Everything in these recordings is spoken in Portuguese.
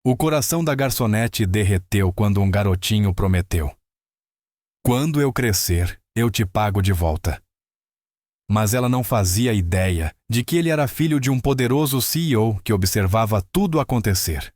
O coração da garçonete derreteu quando um garotinho prometeu: "Quando eu crescer, eu te pago de volta." Mas ela não fazia ideia de que ele era filho de um poderoso CEO que observava tudo acontecer.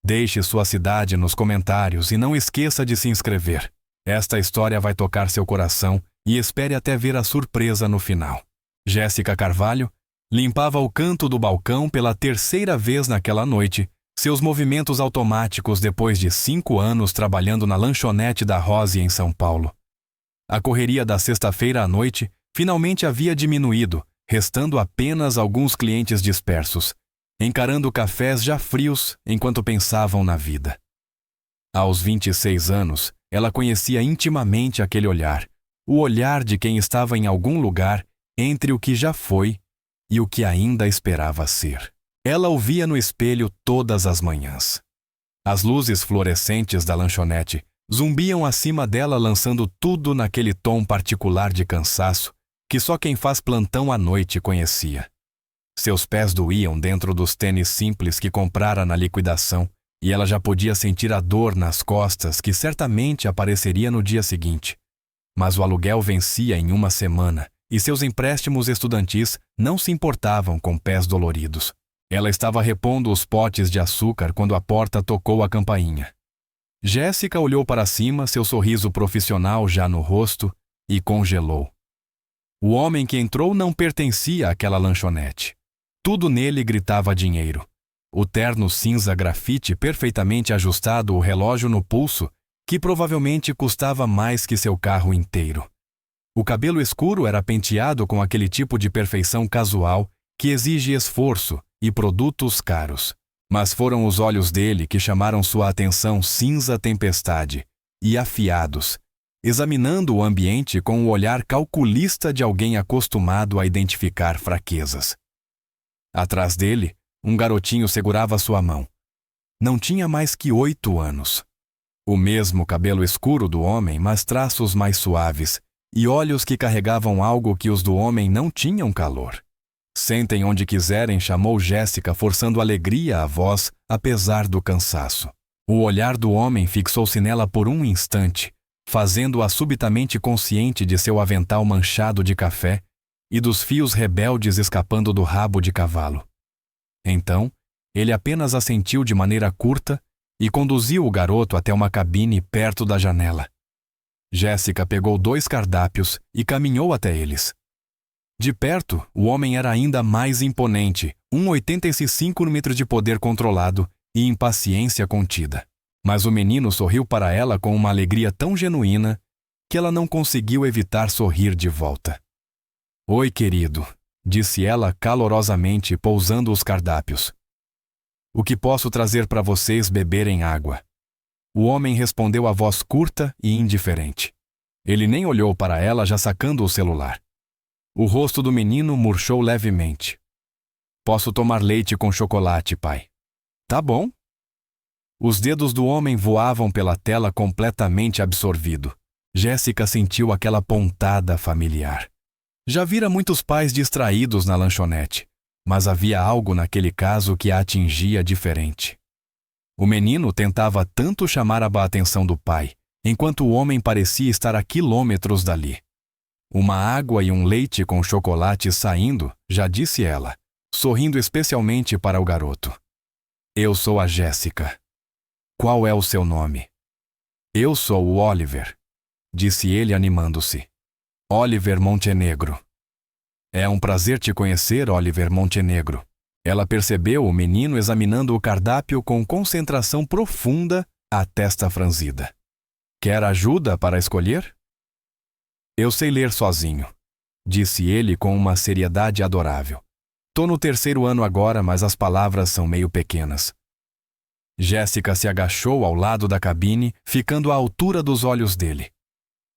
Deixe sua cidade nos comentários e não esqueça de se inscrever. Esta história vai tocar seu coração e espere até ver a surpresa no final. Jéssica Carvalho limpava o canto do balcão pela terceira vez naquela noite, seus movimentos automáticos depois de 5 anos trabalhando na lanchonete da Rose em São Paulo. A correria da sexta-feira à noite finalmente havia diminuído, restando apenas alguns clientes dispersos, encarando cafés já frios enquanto pensavam na vida. Aos 26 anos, ela conhecia intimamente aquele olhar, o olhar de quem estava em algum lugar entre o que já foi e o que ainda esperava ser. Ela o via no espelho todas as manhãs. As luzes fluorescentes da lanchonete zumbiam acima dela, lançando tudo naquele tom particular de cansaço que só quem faz plantão à noite conhecia. Seus pés doíam dentro dos tênis simples que comprara na liquidação, e ela já podia sentir a dor nas costas que certamente apareceria no dia seguinte. Mas o aluguel vencia em 1 semana, e seus empréstimos estudantis não se importavam com pés doloridos. Ela estava repondo os potes de açúcar quando a porta tocou a campainha. Jéssica olhou para cima, seu sorriso profissional já no rosto, e congelou. O homem que entrou não pertencia àquela lanchonete. Tudo nele gritava dinheiro. O terno cinza grafite perfeitamente ajustado, o relógio no pulso, que provavelmente custava mais que seu carro inteiro. O cabelo escuro era penteado com aquele tipo de perfeição casual que exige esforço e produtos caros. Mas foram os olhos dele que chamaram sua atenção, cinza tempestade e afiados, examinando o ambiente com o olhar calculista de alguém acostumado a identificar fraquezas. Atrás dele, um garotinho segurava sua mão. Não tinha mais que 8 anos. O mesmo cabelo escuro do homem, mas traços mais suaves, e olhos que carregavam algo que os do homem não tinham calor. "Sentem onde quiserem", chamou Jéssica, forçando alegria à voz, apesar do cansaço. O olhar do homem fixou-se nela por um instante, fazendo-a subitamente consciente de seu avental manchado de café e dos fios rebeldes escapando do rabo de cavalo. Então, ele apenas assentiu de maneira curta e conduziu o garoto até uma cabine perto da janela. Jéssica pegou 2 cardápios e caminhou até eles. De perto, o homem era ainda mais imponente, 1,85 m de poder controlado e impaciência contida. Mas o menino sorriu para ela com uma alegria tão genuína que ela não conseguiu evitar sorrir de volta. "Oi, querido", disse ela calorosamente, pousando os cardápios. "O que posso trazer para vocês beberem água?" O homem respondeu a voz curta e indiferente. Ele nem olhou para ela, já sacando o celular. O rosto do menino murchou levemente. "Posso tomar leite com chocolate, pai?" "Tá bom." Os dedos do homem voavam pela tela completamente absorvido. Jéssica sentiu aquela pontada familiar. Já vira muitos pais distraídos na lanchonete, mas havia algo naquele caso que a atingia diferente. O menino tentava tanto chamar a atenção do pai, enquanto o homem parecia estar a quilômetros dali. "Uma água e um leite com chocolate saindo", já disse ela, sorrindo especialmente para o garoto. "Eu sou a Jéssica." "Qual é o seu nome?" "Eu sou o Oliver", disse ele animando-se. "Oliver Montenegro." "É um prazer te conhecer, Oliver Montenegro." Ela percebeu o menino examinando o cardápio com concentração profunda, a testa franzida. "Quer ajuda para escolher?" "Eu sei ler sozinho", disse ele com uma seriedade adorável. "Tô no 3º ano agora, mas as palavras são meio pequenas." Jéssica se agachou ao lado da cabine, ficando à altura dos olhos dele.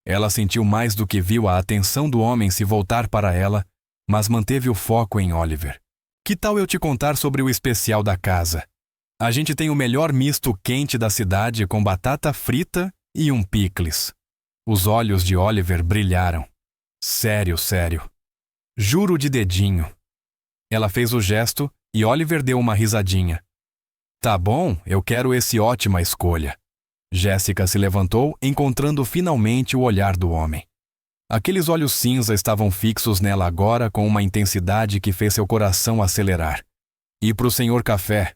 Ela sentiu mais do que viu a atenção do homem se voltar para ela, mas manteve o foco em Oliver. "Que tal eu te contar sobre o especial da casa? A gente tem o melhor misto quente da cidade com batata frita e um picles." Os olhos de Oliver brilharam. "Sério, sério. Juro de dedinho." Ela fez o gesto e Oliver deu uma risadinha. Tá bom, eu quero esse ótima escolha. Jéssica se levantou, encontrando finalmente o olhar do homem. Aqueles olhos cinza estavam fixos nela agora com uma intensidade que fez seu coração acelerar. E pro senhor café?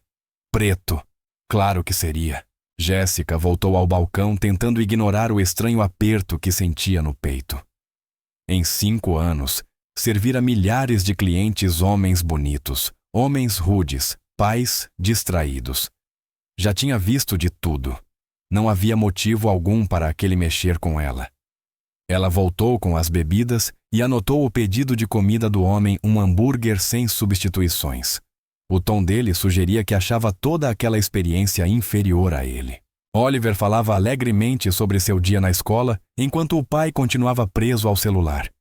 Preto. Claro que seria. Jéssica voltou ao balcão tentando ignorar o estranho aperto que sentia no peito. Em 5 anos, servira milhares de clientes homens bonitos, homens rudes, pais distraídos. Já tinha visto de tudo. Não havia motivo algum para aquele mexer com ela. Ela voltou com as bebidas e anotou o pedido de comida do homem, um hambúrguer sem substituições. O tom dele sugeria que achava toda aquela experiência inferior a ele. Oliver falava alegremente sobre seu dia na escola, enquanto o pai continuava preso ao celular.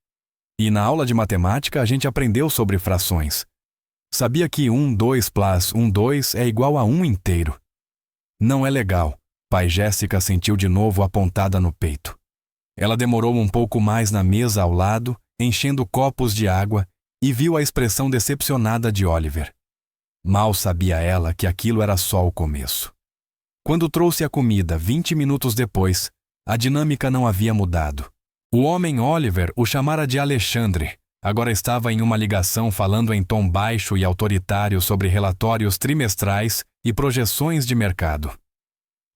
E na aula de matemática a gente aprendeu sobre frações. Sabia que 1, 2 plus 1, 2 é igual a 1 inteiro. Não é legal. Pai. Jéssica sentiu de novo a pontada no peito. Ela demorou um pouco mais na mesa ao lado, enchendo copos de água, e viu a expressão decepcionada de Oliver. Mal sabia ela que aquilo era só o começo. Quando trouxe a comida 20 minutos depois, a dinâmica não havia mudado. O homem Oliver o chamara de Alexandre. Agora estava em uma ligação falando em tom baixo e autoritário sobre relatórios trimestrais e projeções de mercado.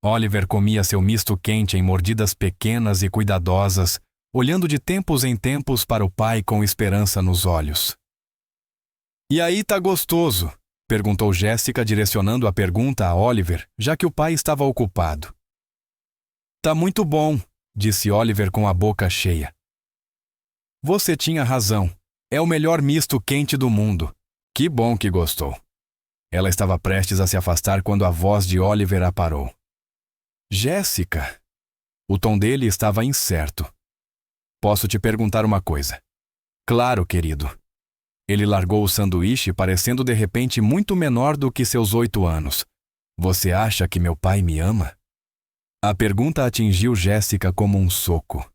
Oliver comia seu misto quente em mordidas pequenas e cuidadosas, olhando de tempos em tempos para o pai com esperança nos olhos. "E aí, tá gostoso?" perguntou Jéssica, direcionando a pergunta a Oliver, já que o pai estava ocupado. "Tá muito bom", disse Oliver com a boca cheia. "Você tinha razão. É o melhor misto quente do mundo. Que bom que gostou." Ela estava prestes a se afastar quando a voz de Oliver a parou. "Jéssica." O tom dele estava incerto. "Posso te perguntar uma coisa?" "Claro, querido." Ele largou o sanduíche, parecendo de repente muito menor do que seus 8 anos. "Você acha que meu pai me ama?" A pergunta atingiu Jéssica como um soco.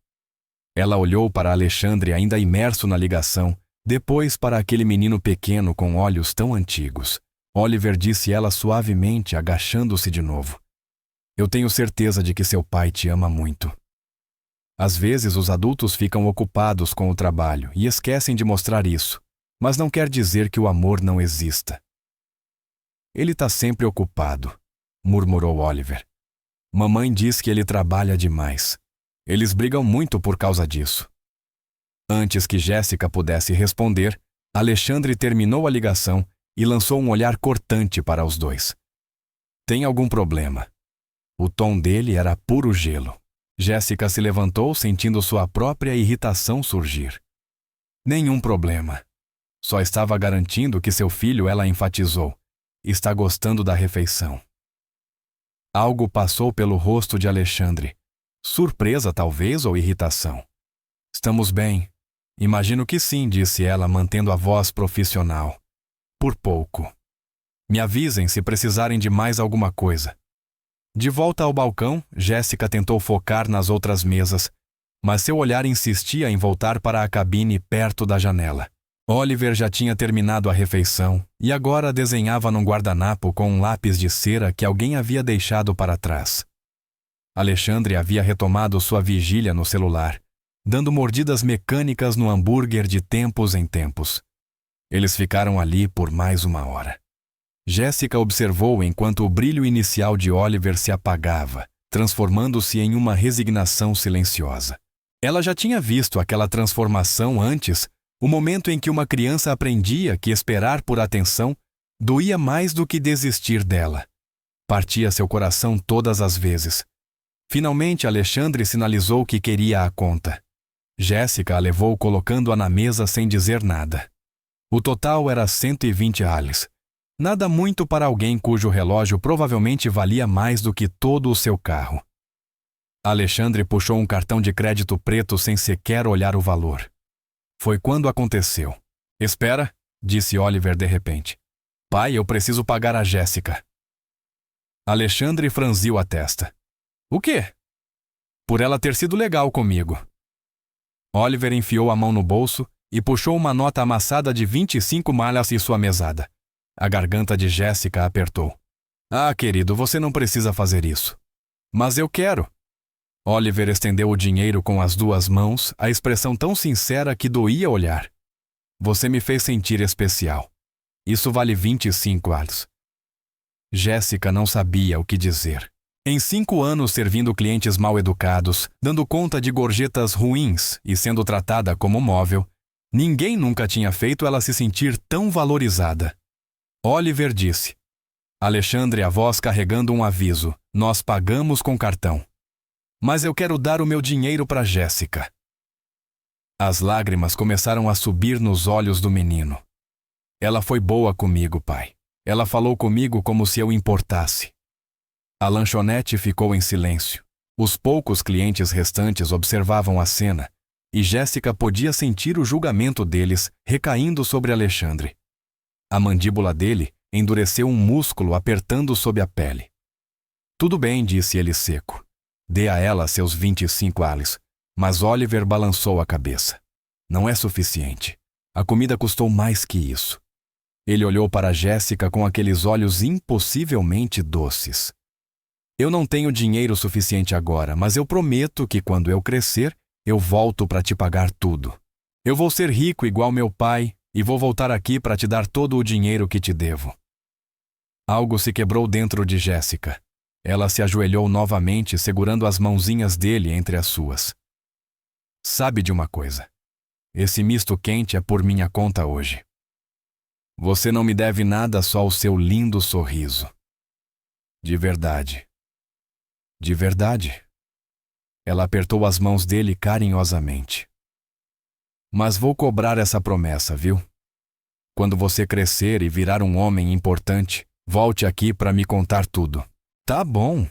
Ela olhou para Alexandre ainda imerso na ligação, depois para aquele menino pequeno com olhos tão antigos. Oliver disse ela suavemente, agachando-se de novo. "Eu tenho certeza de que seu pai te ama muito." Às vezes os adultos ficam ocupados com o trabalho e esquecem de mostrar isso, mas não quer dizer que o amor não exista. "Ele está sempre ocupado", murmurou Oliver. "Mamãe diz que ele trabalha demais. Eles brigam muito por causa disso." Antes que Jéssica pudesse responder, Alexandre terminou a ligação e lançou um olhar cortante para os dois. "Tem algum problema?" O tom dele era puro gelo. Jéssica se levantou, sentindo sua própria irritação surgir. "Nenhum problema. Só estava garantindo que seu filho", ela enfatizou, "está gostando da refeição." Algo passou pelo rosto de Alexandre. Surpresa, talvez, ou irritação. "Estamos bem." "Imagino que sim", disse ela, mantendo a voz profissional. "Por pouco. Me avisem se precisarem de mais alguma coisa." De volta ao balcão, Jéssica tentou focar nas outras mesas, mas seu olhar insistia em voltar para a cabine perto da janela. Oliver já tinha terminado a refeição e agora desenhava num guardanapo com um lápis de cera que alguém havia deixado para trás. Alexandre havia retomado sua vigília no celular, dando mordidas mecânicas no hambúrguer de tempos em tempos. Eles ficaram ali por mais 1 hora. Jéssica observou enquanto o brilho inicial de Oliver se apagava, transformando-se em uma resignação silenciosa. Ela já tinha visto aquela transformação antes, o momento em que uma criança aprendia que esperar por atenção doía mais do que desistir dela. Partia seu coração todas as vezes. Finalmente, Alexandre sinalizou que queria a conta. Jéssica a levou colocando-a na mesa sem dizer nada. O total era 120 ales. Nada muito para alguém cujo relógio provavelmente valia mais do que todo o seu carro. Alexandre puxou um cartão de crédito preto sem sequer olhar o valor. Foi quando aconteceu. "Espera", disse Oliver de repente. "Pai, eu preciso pagar a Jéssica." Alexandre franziu a testa. "O quê?" "Por ela ter sido legal comigo." Oliver enfiou a mão no bolso e puxou uma nota amassada de 25 malhas e sua mesada. A garganta de Jéssica apertou. Ah, querido, você não precisa fazer isso. Mas eu quero. Oliver estendeu o dinheiro com as duas mãos, a expressão tão sincera que doía olhar. Você me fez sentir especial. Isso vale 25 alhos. Jéssica não sabia o que dizer. Em 5 anos servindo clientes mal educados, dando conta de gorjetas ruins e sendo tratada como móvel, ninguém nunca tinha feito ela se sentir tão valorizada. Oliver disse. Alexandre, a voz carregando um aviso. Nós pagamos com cartão. Mas eu quero dar o meu dinheiro para Jéssica. As lágrimas começaram a subir nos olhos do menino. Ela foi boa comigo, pai. Ela falou comigo como se eu importasse. A lanchonete ficou em silêncio. Os poucos clientes restantes observavam a cena, e Jéssica podia sentir o julgamento deles recaindo sobre Alexandre. A mandíbula dele endureceu um músculo apertando sob a pele. Tudo bem, disse ele seco. Dê a ela seus 25 alhos. Mas Oliver balançou a cabeça. Não é suficiente. A comida custou mais que isso. Ele olhou para Jéssica com aqueles olhos impossivelmente doces. Eu não tenho dinheiro suficiente agora, mas eu prometo que quando eu crescer, eu volto para te pagar tudo. Eu vou ser rico igual meu pai e vou voltar aqui para te dar todo o dinheiro que te devo. Algo se quebrou dentro de Jéssica. Ela se ajoelhou novamente, segurando as mãozinhas dele entre as suas. Sabe de uma coisa? Esse misto quente é por minha conta hoje. Você não me deve nada, só o seu lindo sorriso. De verdade. De verdade. Ela apertou as mãos dele carinhosamente. Mas vou cobrar essa promessa, viu? Quando você crescer e virar um homem importante, volte aqui para me contar tudo. Tá bom.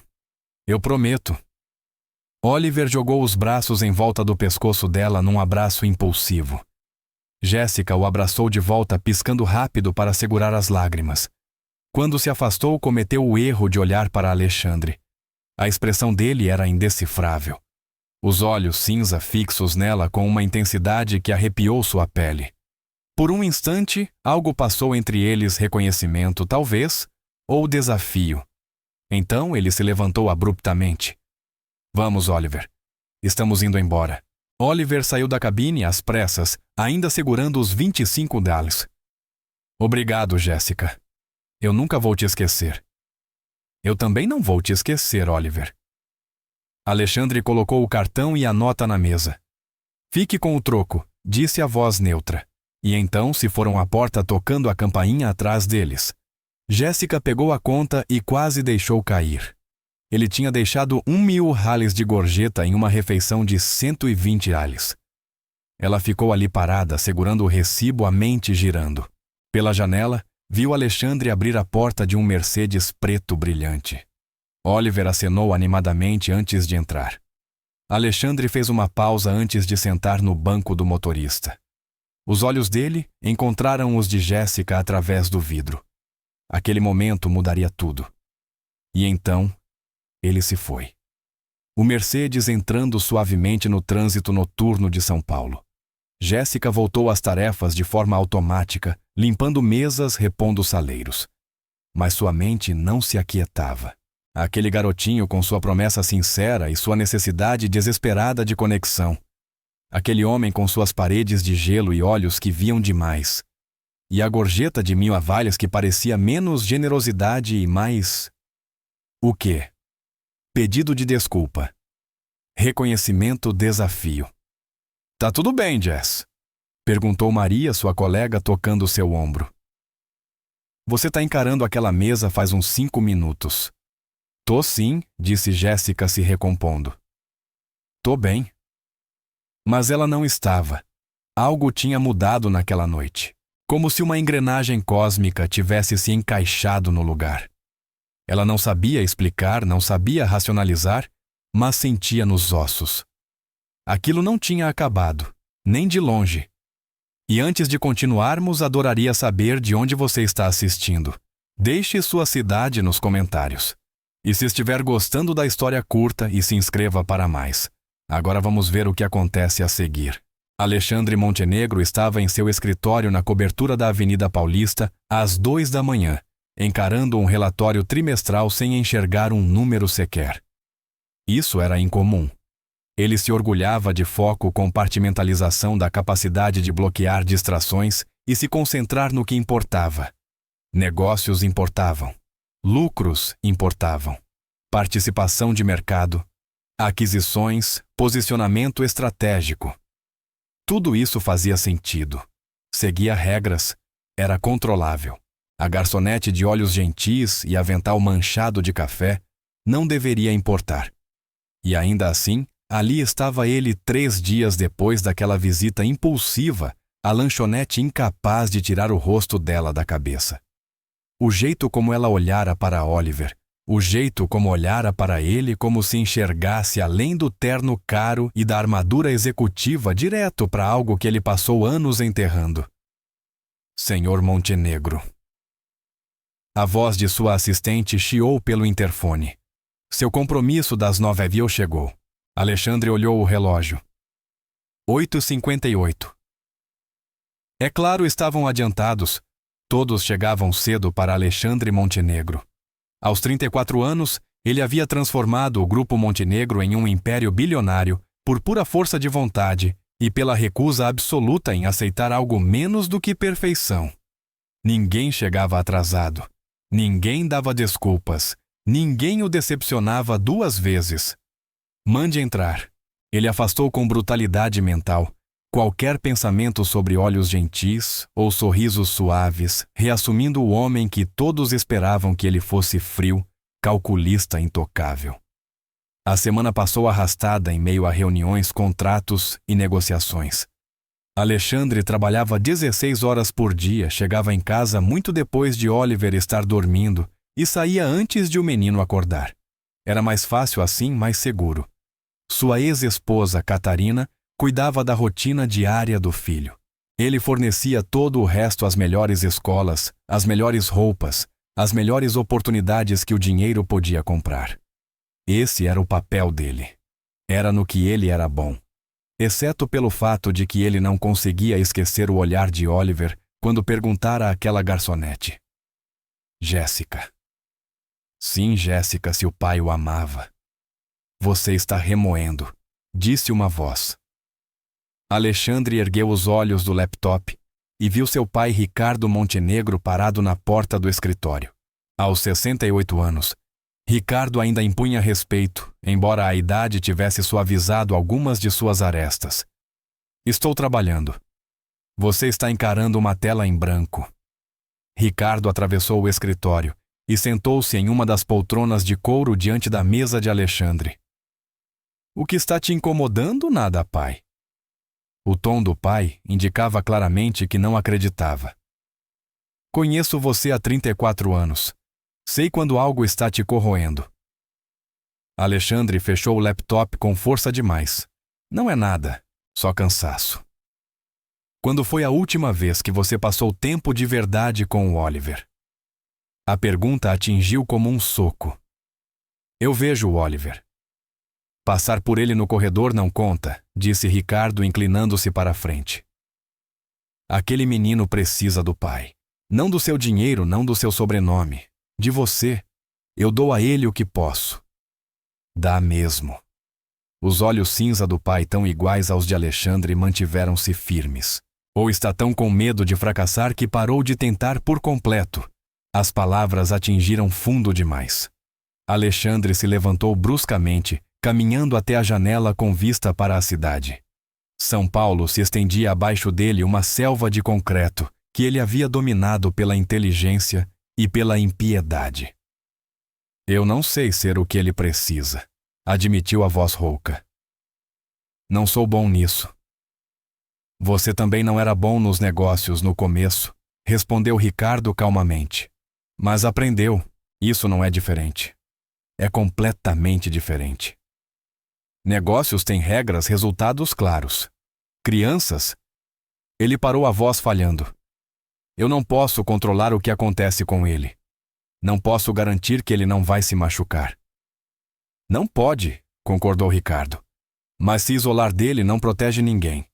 Eu prometo. Oliver jogou os braços em volta do pescoço dela num abraço impulsivo. Jéssica o abraçou de volta, piscando rápido para segurar as lágrimas. Quando se afastou, cometeu o erro de olhar para Alexandre. A expressão dele era indecifrável. Os olhos cinza fixos nela com uma intensidade que arrepiou sua pele. Por um instante, algo passou entre eles, reconhecimento, talvez, ou desafio. Então ele se levantou abruptamente. Vamos, Oliver. Estamos indo embora. Oliver saiu da cabine às pressas, ainda segurando os 25 dólares. Obrigado, Jéssica. Eu nunca vou te esquecer. Eu também não vou te esquecer, Oliver. Alexandre colocou o cartão e a nota na mesa. Fique com o troco, disse a voz neutra. E então se foram à porta tocando a campainha atrás deles. Jéssica pegou a conta e quase deixou cair. Ele tinha deixado 1.000 alhos de gorjeta em uma refeição de 120 alhos. Ela ficou ali parada, segurando o recibo, a mente girando. Pela janela, viu Alexandre abrir a porta de um Mercedes preto brilhante. Oliver acenou animadamente antes de entrar. Alexandre fez uma pausa antes de sentar no banco do motorista. Os olhos dele encontraram os de Jéssica através do vidro. Aquele momento mudaria tudo. E então, ele se foi. O Mercedes entrando suavemente no trânsito noturno de São Paulo. Jéssica voltou às tarefas de forma automática, limpando mesas, repondo saleiros. Mas sua mente não se aquietava. Aquele garotinho com sua promessa sincera e sua necessidade desesperada de conexão. Aquele homem com suas paredes de gelo e olhos que viam demais. E a gorjeta de 1.000 avalhas que parecia menos generosidade e mais... O quê? Pedido de desculpa. Reconhecimento, desafio. Tá tudo bem, Jess? Perguntou Maria, sua colega, tocando seu ombro. Você tá encarando aquela mesa faz uns 5 minutos. Tô sim, disse Jéssica se recompondo. Tô bem. Mas ela não estava. Algo tinha mudado naquela noite. Como se uma engrenagem cósmica tivesse se encaixado no lugar. Ela não sabia explicar, não sabia racionalizar, mas sentia nos ossos. Aquilo não tinha acabado, nem de longe. E antes de continuarmos, adoraria saber de onde você está assistindo. Deixe sua cidade nos comentários. E se estiver gostando da história curta, e se inscreva para mais. Agora vamos ver o que acontece a seguir. Alexandre Montenegro estava em seu escritório na cobertura da Avenida Paulista às 2 da manhã, encarando um relatório trimestral sem enxergar um número sequer. Isso era incomum. Ele se orgulhava de foco, compartimentalização da capacidade de bloquear distrações e se concentrar no que importava. Negócios importavam. Lucros importavam. Participação de mercado. Aquisições, posicionamento estratégico. Tudo isso fazia sentido. Seguia regras. Era controlável. A garçonete de olhos gentis e avental manchado de café não deveria importar. E ainda assim, ali estava ele 3 dias depois daquela visita impulsiva à lanchonete, incapaz de tirar o rosto dela da cabeça. O jeito como ela olhara para Oliver, o jeito como olhara para ele, como se enxergasse além do terno caro e da armadura executiva direto para algo que ele passou anos enterrando. Senhor Montenegro. A voz de sua assistente chiou pelo interfone. Seu compromisso das 9h chegou. Alexandre olhou o relógio. 8h58. É claro, estavam adiantados. Todos chegavam cedo para Alexandre Montenegro. Aos 34 anos, ele havia transformado o Grupo Montenegro em um império bilionário por pura força de vontade e pela recusa absoluta em aceitar algo menos do que perfeição. Ninguém chegava atrasado. Ninguém dava desculpas. Ninguém o decepcionava 2 vezes. Mande entrar. Ele afastou com brutalidade mental qualquer pensamento sobre olhos gentis ou sorrisos suaves, reassumindo o homem que todos esperavam que ele fosse frio, calculista, intocável. A semana passou arrastada em meio a reuniões, contratos e negociações. Alexandre trabalhava 16 horas por dia, chegava em casa muito depois de Oliver estar dormindo e saía antes de o menino acordar. Era mais fácil assim, mais seguro. Sua ex-esposa, Catarina, cuidava da rotina diária do filho. Ele fornecia todo o resto: as melhores escolas, as melhores roupas, as melhores oportunidades que o dinheiro podia comprar. Esse era o papel dele. Era no que ele era bom. Exceto pelo fato de que ele não conseguia esquecer o olhar de Oliver quando perguntara àquela garçonete: Jéssica. Sim, Jéssica, se o pai o amava. Você está remoendo, disse uma voz. Alexandre ergueu os olhos do laptop e viu seu pai Ricardo Montenegro parado na porta do escritório. Aos 68 anos, Ricardo ainda impunha respeito, embora a idade tivesse suavizado algumas de suas arestas. Estou trabalhando. Você está encarando uma tela em branco. Ricardo atravessou o escritório e sentou-se em uma das poltronas de couro diante da mesa de Alexandre. O que está te incomodando? Nada, pai. O tom do pai indicava claramente que não acreditava. Conheço você há 34 anos. Sei quando algo está te corroendo. Alexandre fechou o laptop com força demais. Não é nada, só cansaço. Quando foi a última vez que você passou tempo de verdade com o Oliver? A pergunta atingiu como um soco. Eu vejo o Oliver. Passar por ele no corredor não conta, disse Ricardo, inclinando-se para a frente. Aquele menino precisa do pai. Não do seu dinheiro, não do seu sobrenome. De você. Eu dou a ele o que posso. Dá mesmo. Os olhos cinza do pai, tão iguais aos de Alexandre, mantiveram-se firmes. Ou está tão com medo de fracassar que parou de tentar por completo. As palavras atingiram fundo demais. Alexandre se levantou bruscamente, caminhando até a janela com vista para a cidade. São Paulo se estendia abaixo dele, uma selva de concreto que ele havia dominado pela inteligência e pela impiedade. Eu não sei ser o que ele precisa, admitiu a voz rouca. Não sou bom nisso. Você também não era bom nos negócios no começo, respondeu Ricardo calmamente. Mas aprendeu. Isso não é diferente. É completamente diferente. Negócios têm regras, resultados claros. Crianças? Ele parou, a voz falhando. Eu não posso controlar o que acontece com ele. Não posso garantir que ele não vai se machucar. Não pode, concordou Ricardo. Mas se isolar dele não protege ninguém.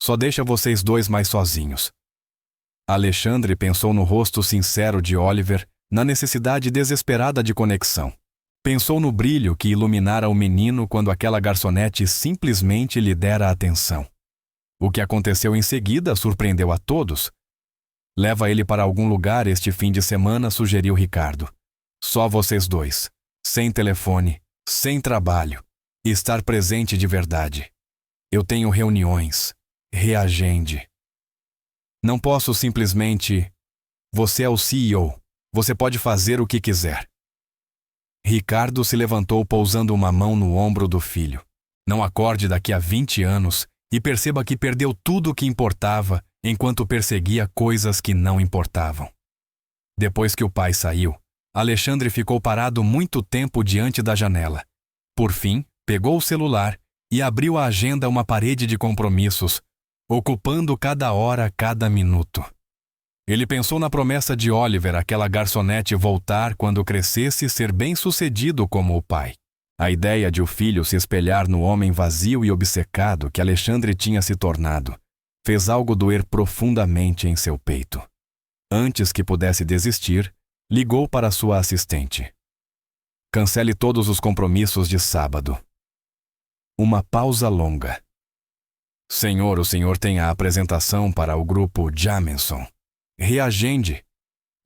Só deixa vocês dois mais sozinhos. Alexandre pensou no rosto sincero de Oliver, na necessidade desesperada de conexão. Pensou no brilho que iluminara o menino quando aquela garçonete simplesmente lhe dera atenção. O que aconteceu em seguida surpreendeu a todos. Leva ele para algum lugar este fim de semana, sugeriu Ricardo. Só vocês dois. Sem telefone, sem trabalho. Estar presente de verdade. Eu tenho reuniões. Reagende. Não posso simplesmente... Você é o CEO. Você pode fazer o que quiser. Ricardo se levantou pousando uma mão no ombro do filho. Não acorde daqui a 20 anos e perceba que perdeu tudo o que importava enquanto perseguia coisas que não importavam. Depois que o pai saiu, Alexandre ficou parado muito tempo diante da janela. Por fim, pegou o celular e abriu a agenda uma parede de compromissos, ocupando cada hora, cada minuto. Ele pensou na promessa de Oliver, aquela garçonete voltar quando crescesse ser bem-sucedido como o pai. A ideia de o filho se espelhar no homem vazio e obcecado que Alexandre tinha se tornado fez algo doer profundamente em seu peito. Antes que pudesse desistir, ligou para sua assistente. Cancele todos os compromissos de sábado. Uma pausa longa. Senhor, o senhor tem a apresentação para o grupo Jamison. Reagende.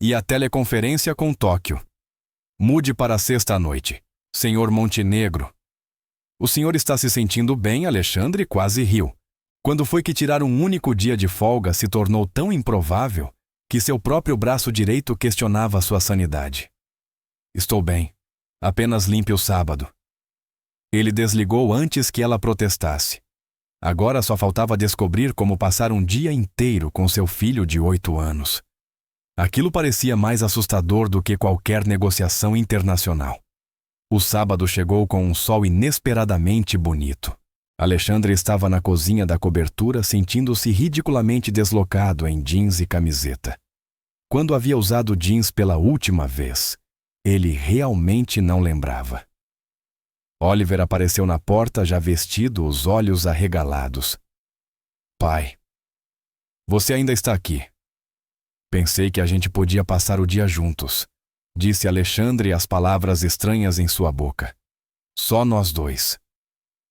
E a teleconferência com Tóquio. Mude para sexta-noite. Senhor Montenegro. O senhor está se sentindo bem, Alexandre quase riu. Quando foi que tirar um único dia de folga se tornou tão improvável que seu próprio braço direito questionava sua sanidade. Estou bem. Apenas limpe o sábado. Ele desligou antes que ela protestasse. Agora só faltava descobrir como passar um dia inteiro com seu filho de 8 anos. Aquilo parecia mais assustador do que qualquer negociação internacional. O sábado chegou com um sol inesperadamente bonito. Alexandre estava na cozinha da cobertura sentindo-se ridiculamente deslocado em jeans e camiseta. Quando havia usado jeans pela última vez, ele realmente não lembrava. Oliver apareceu na porta já vestido, os olhos arregalados. Pai, você ainda está aqui. Pensei que a gente podia passar o dia juntos, disse Alexandre, as palavras estranhas em sua boca. Só nós dois.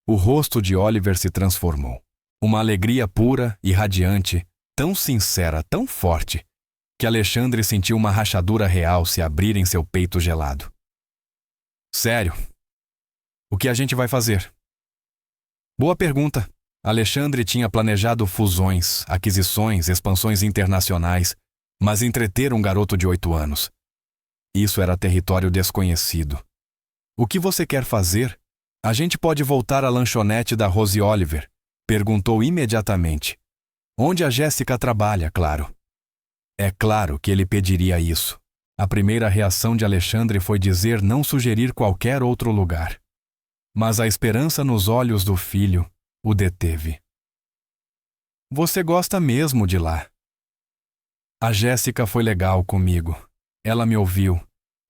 O rosto de Oliver se transformou. Uma alegria pura e radiante, tão sincera, tão forte, que Alexandre sentiu uma rachadura real se abrir em seu peito gelado. Sério? O que a gente vai fazer? Boa pergunta. Alexandre tinha planejado fusões, aquisições, expansões internacionais, mas entreter um garoto de 8 anos. Isso era território desconhecido. O que você quer fazer? A gente pode voltar à lanchonete da Rose Oliver? Perguntou imediatamente. Onde a Jéssica trabalha, claro. É claro que ele pediria isso. A primeira reação de Alexandre foi dizer não sugerir qualquer outro lugar. Mas a esperança nos olhos do filho o deteve. Você gosta mesmo de lá? A Jéssica foi legal comigo. Ela me ouviu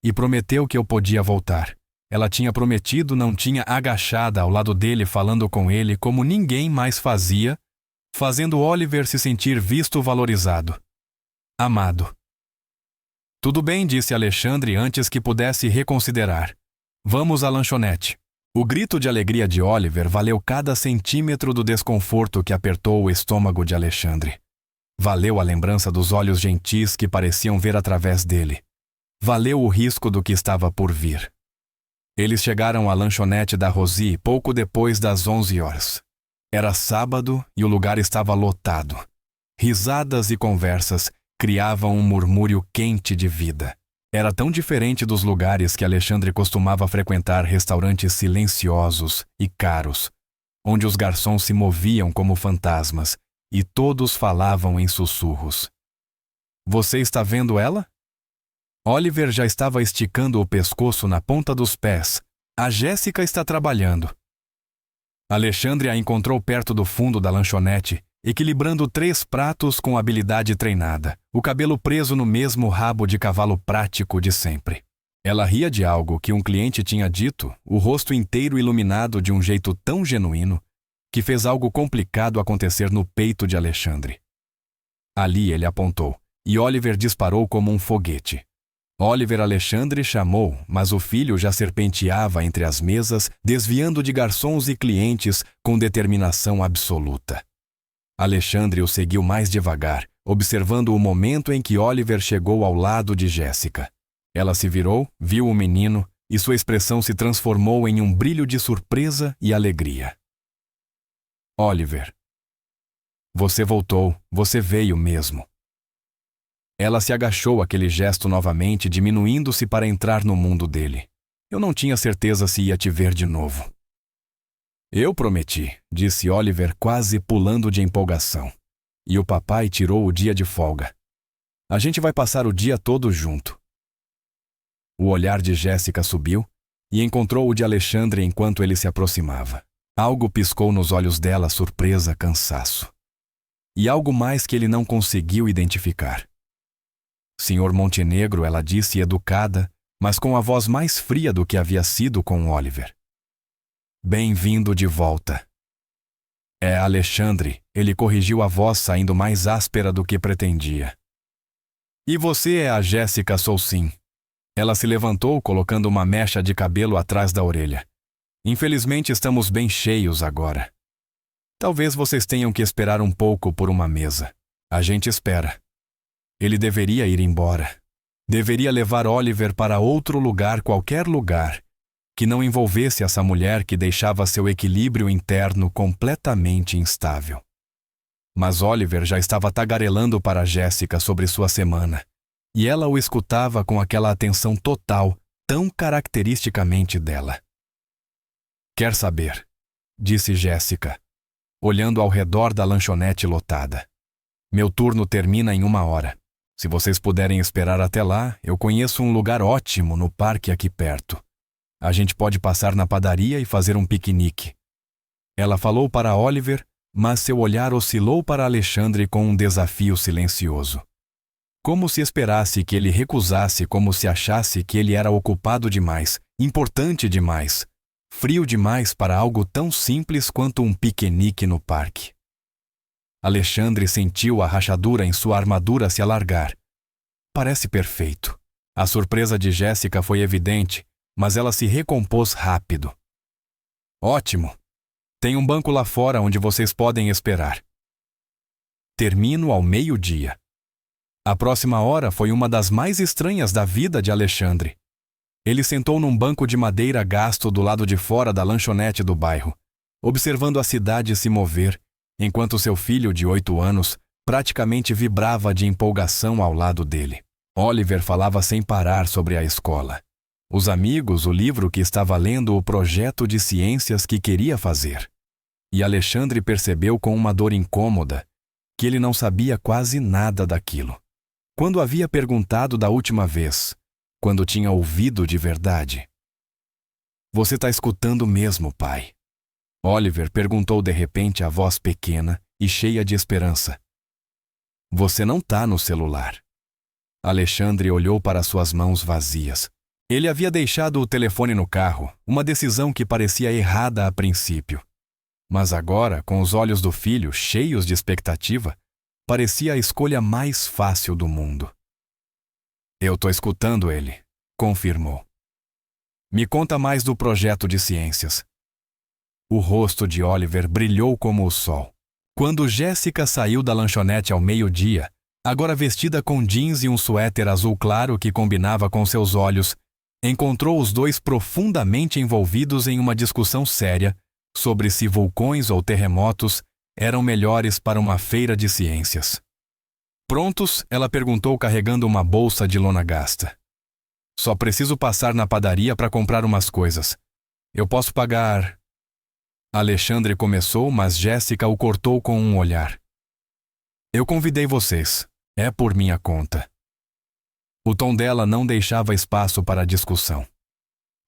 e prometeu que eu podia voltar. Ela tinha prometido, não tinha agachada ao lado dele falando com ele como ninguém mais fazia, fazendo Oliver se sentir visto, valorizado. Amado. Tudo bem, disse Alexandre antes que pudesse reconsiderar. Vamos à lanchonete. O grito de alegria de Oliver valeu cada centímetro do desconforto que apertou o estômago de Alexandre. Valeu a lembrança dos olhos gentis que pareciam ver através dele. Valeu o risco do que estava por vir. Eles chegaram à lanchonete da Rosie pouco depois das 11 horas. Era sábado e o lugar estava lotado. Risadas e conversas criavam um murmúrio quente de vida. Era tão diferente dos lugares que Alexandre costumava frequentar, restaurantes silenciosos e caros, onde os garçons se moviam como fantasmas e todos falavam em sussurros. Você está vendo ela? Oliver já estava esticando o pescoço na ponta dos pés. A Jéssica está trabalhando. Alexandre a encontrou perto do fundo da lanchonete, equilibrando 3 pratos com habilidade treinada, o cabelo preso no mesmo rabo de cavalo prático de sempre. Ela ria de algo que um cliente tinha dito, o rosto inteiro iluminado de um jeito tão genuíno, que fez algo complicado acontecer no peito de Alexandre. Ali ele apontou, e Oliver disparou como um foguete. Oliver Alexandre chamou, mas o filho já serpenteava entre as mesas, desviando de garçons e clientes com determinação absoluta. Alexandre o seguiu mais devagar, observando o momento em que Oliver chegou ao lado de Jéssica. Ela se virou, viu o menino, e sua expressão se transformou em um brilho de surpresa e alegria. Oliver. Você voltou, você veio mesmo. Ela se agachou àquele gesto novamente, diminuindo-se para entrar no mundo dele. Eu não tinha certeza se ia te ver de novo. Eu prometi, disse Oliver, quase pulando de empolgação. E o papai tirou o dia de folga. A gente vai passar o dia todo junto. O olhar de Jéssica subiu e encontrou o de Alexandre enquanto ele se aproximava. Algo piscou nos olhos dela, surpresa, cansaço. E algo mais que ele não conseguiu identificar. Senhor Montenegro, ela disse educada, mas com a voz mais fria do que havia sido com Oliver. Bem-vindo de volta. É Alexandre, ele corrigiu a voz saindo mais áspera do que pretendia. E você é a Jéssica Soucin. Ela se levantou, colocando uma mecha de cabelo atrás da orelha. Infelizmente estamos bem cheios agora. Talvez vocês tenham que esperar um pouco por uma mesa. A gente espera. Ele deveria ir embora. Deveria levar Oliver para outro lugar, qualquer lugar, que não envolvesse essa mulher que deixava seu equilíbrio interno completamente instável. Mas Oliver já estava tagarelando para Jéssica sobre sua semana, e ela o escutava com aquela atenção total, tão caracteristicamente dela. Quer saber? Disse Jéssica, olhando ao redor da lanchonete lotada. Meu turno termina em 1 hora. Se vocês puderem esperar até lá, eu conheço um lugar ótimo no parque aqui perto. A gente pode passar na padaria e fazer um piquenique. Ela falou para Oliver, mas seu olhar oscilou para Alexandre com um desafio silencioso. Como se esperasse que ele recusasse, como se achasse que ele era ocupado demais, importante demais, frio demais para algo tão simples quanto um piquenique no parque. Alexandre sentiu a rachadura em sua armadura se alargar. Parece perfeito. A surpresa de Jéssica foi evidente, mas ela se recompôs rápido. Ótimo. Tem um banco lá fora onde vocês podem esperar. Termino ao 12:00. A próxima hora foi uma das mais estranhas da vida de Alexandre. Ele sentou num banco de madeira gasto do lado de fora da lanchonete do bairro, observando a cidade se mover, enquanto seu filho de 8 anos praticamente vibrava de empolgação ao lado dele. Oliver falava sem parar sobre a escola. Os amigos, o livro que estava lendo, o projeto de ciências que queria fazer. E Alexandre percebeu com uma dor incômoda que ele não sabia quase nada daquilo. Quando havia perguntado da última vez, quando tinha ouvido de verdade. Você está escutando mesmo, pai? Oliver perguntou de repente a voz pequena e cheia de esperança. Você não está no celular. Alexandre olhou para suas mãos vazias. Ele havia deixado o telefone no carro, uma decisão que parecia errada a princípio. Mas agora, com os olhos do filho cheios de expectativa, parecia a escolha mais fácil do mundo. Eu estou escutando ele, confirmou. Me conta mais do projeto de ciências. O rosto de Oliver brilhou como o sol. Quando Jéssica saiu da lanchonete ao 12:00, agora vestida com jeans e um suéter azul claro que combinava com seus olhos, encontrou os dois profundamente envolvidos em uma discussão séria sobre se vulcões ou terremotos eram melhores para uma feira de ciências. Prontos? Ela perguntou carregando uma bolsa de lona gasta. Só preciso passar na padaria para comprar umas coisas. Eu posso pagar... Alexandre começou, mas Jéssica o cortou com um olhar. Eu convidei vocês. É por minha conta. O tom dela não deixava espaço para discussão.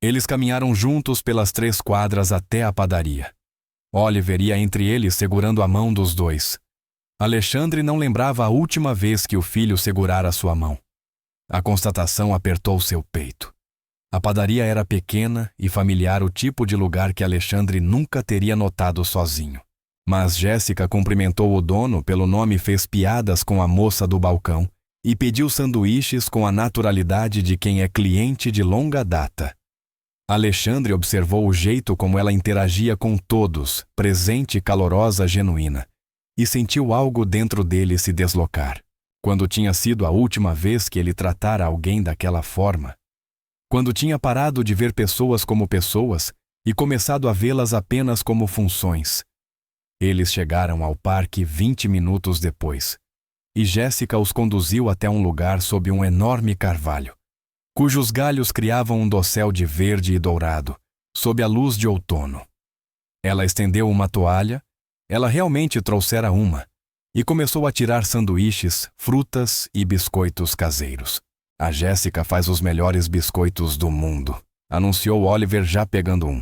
Eles caminharam juntos pelas 3 quadras até a padaria. Oliver ia entre eles segurando a mão dos dois. Alexandre não lembrava a última vez que o filho segurara sua mão. A constatação apertou seu peito. A padaria era pequena e familiar, o tipo de lugar que Alexandre nunca teria notado sozinho. Mas Jéssica cumprimentou o dono pelo nome e fez piadas com a moça do balcão, e pediu sanduíches com a naturalidade de quem é cliente de longa data. Alexandre observou o jeito como ela interagia com todos, presente, calorosa, genuína, e sentiu algo dentro dele se deslocar. Quando tinha sido a última vez que ele tratara alguém daquela forma? Quando tinha parado de ver pessoas como pessoas e começado a vê-las apenas como funções? Eles chegaram ao parque 20 minutos depois, e Jéssica os conduziu até um lugar sob um enorme carvalho, cujos galhos criavam um dossel de verde e dourado, sob a luz de outono. Ela estendeu uma toalha, ela realmente trouxera uma, e começou a tirar sanduíches, frutas e biscoitos caseiros. A Jéssica faz os melhores biscoitos do mundo, anunciou Oliver já pegando um.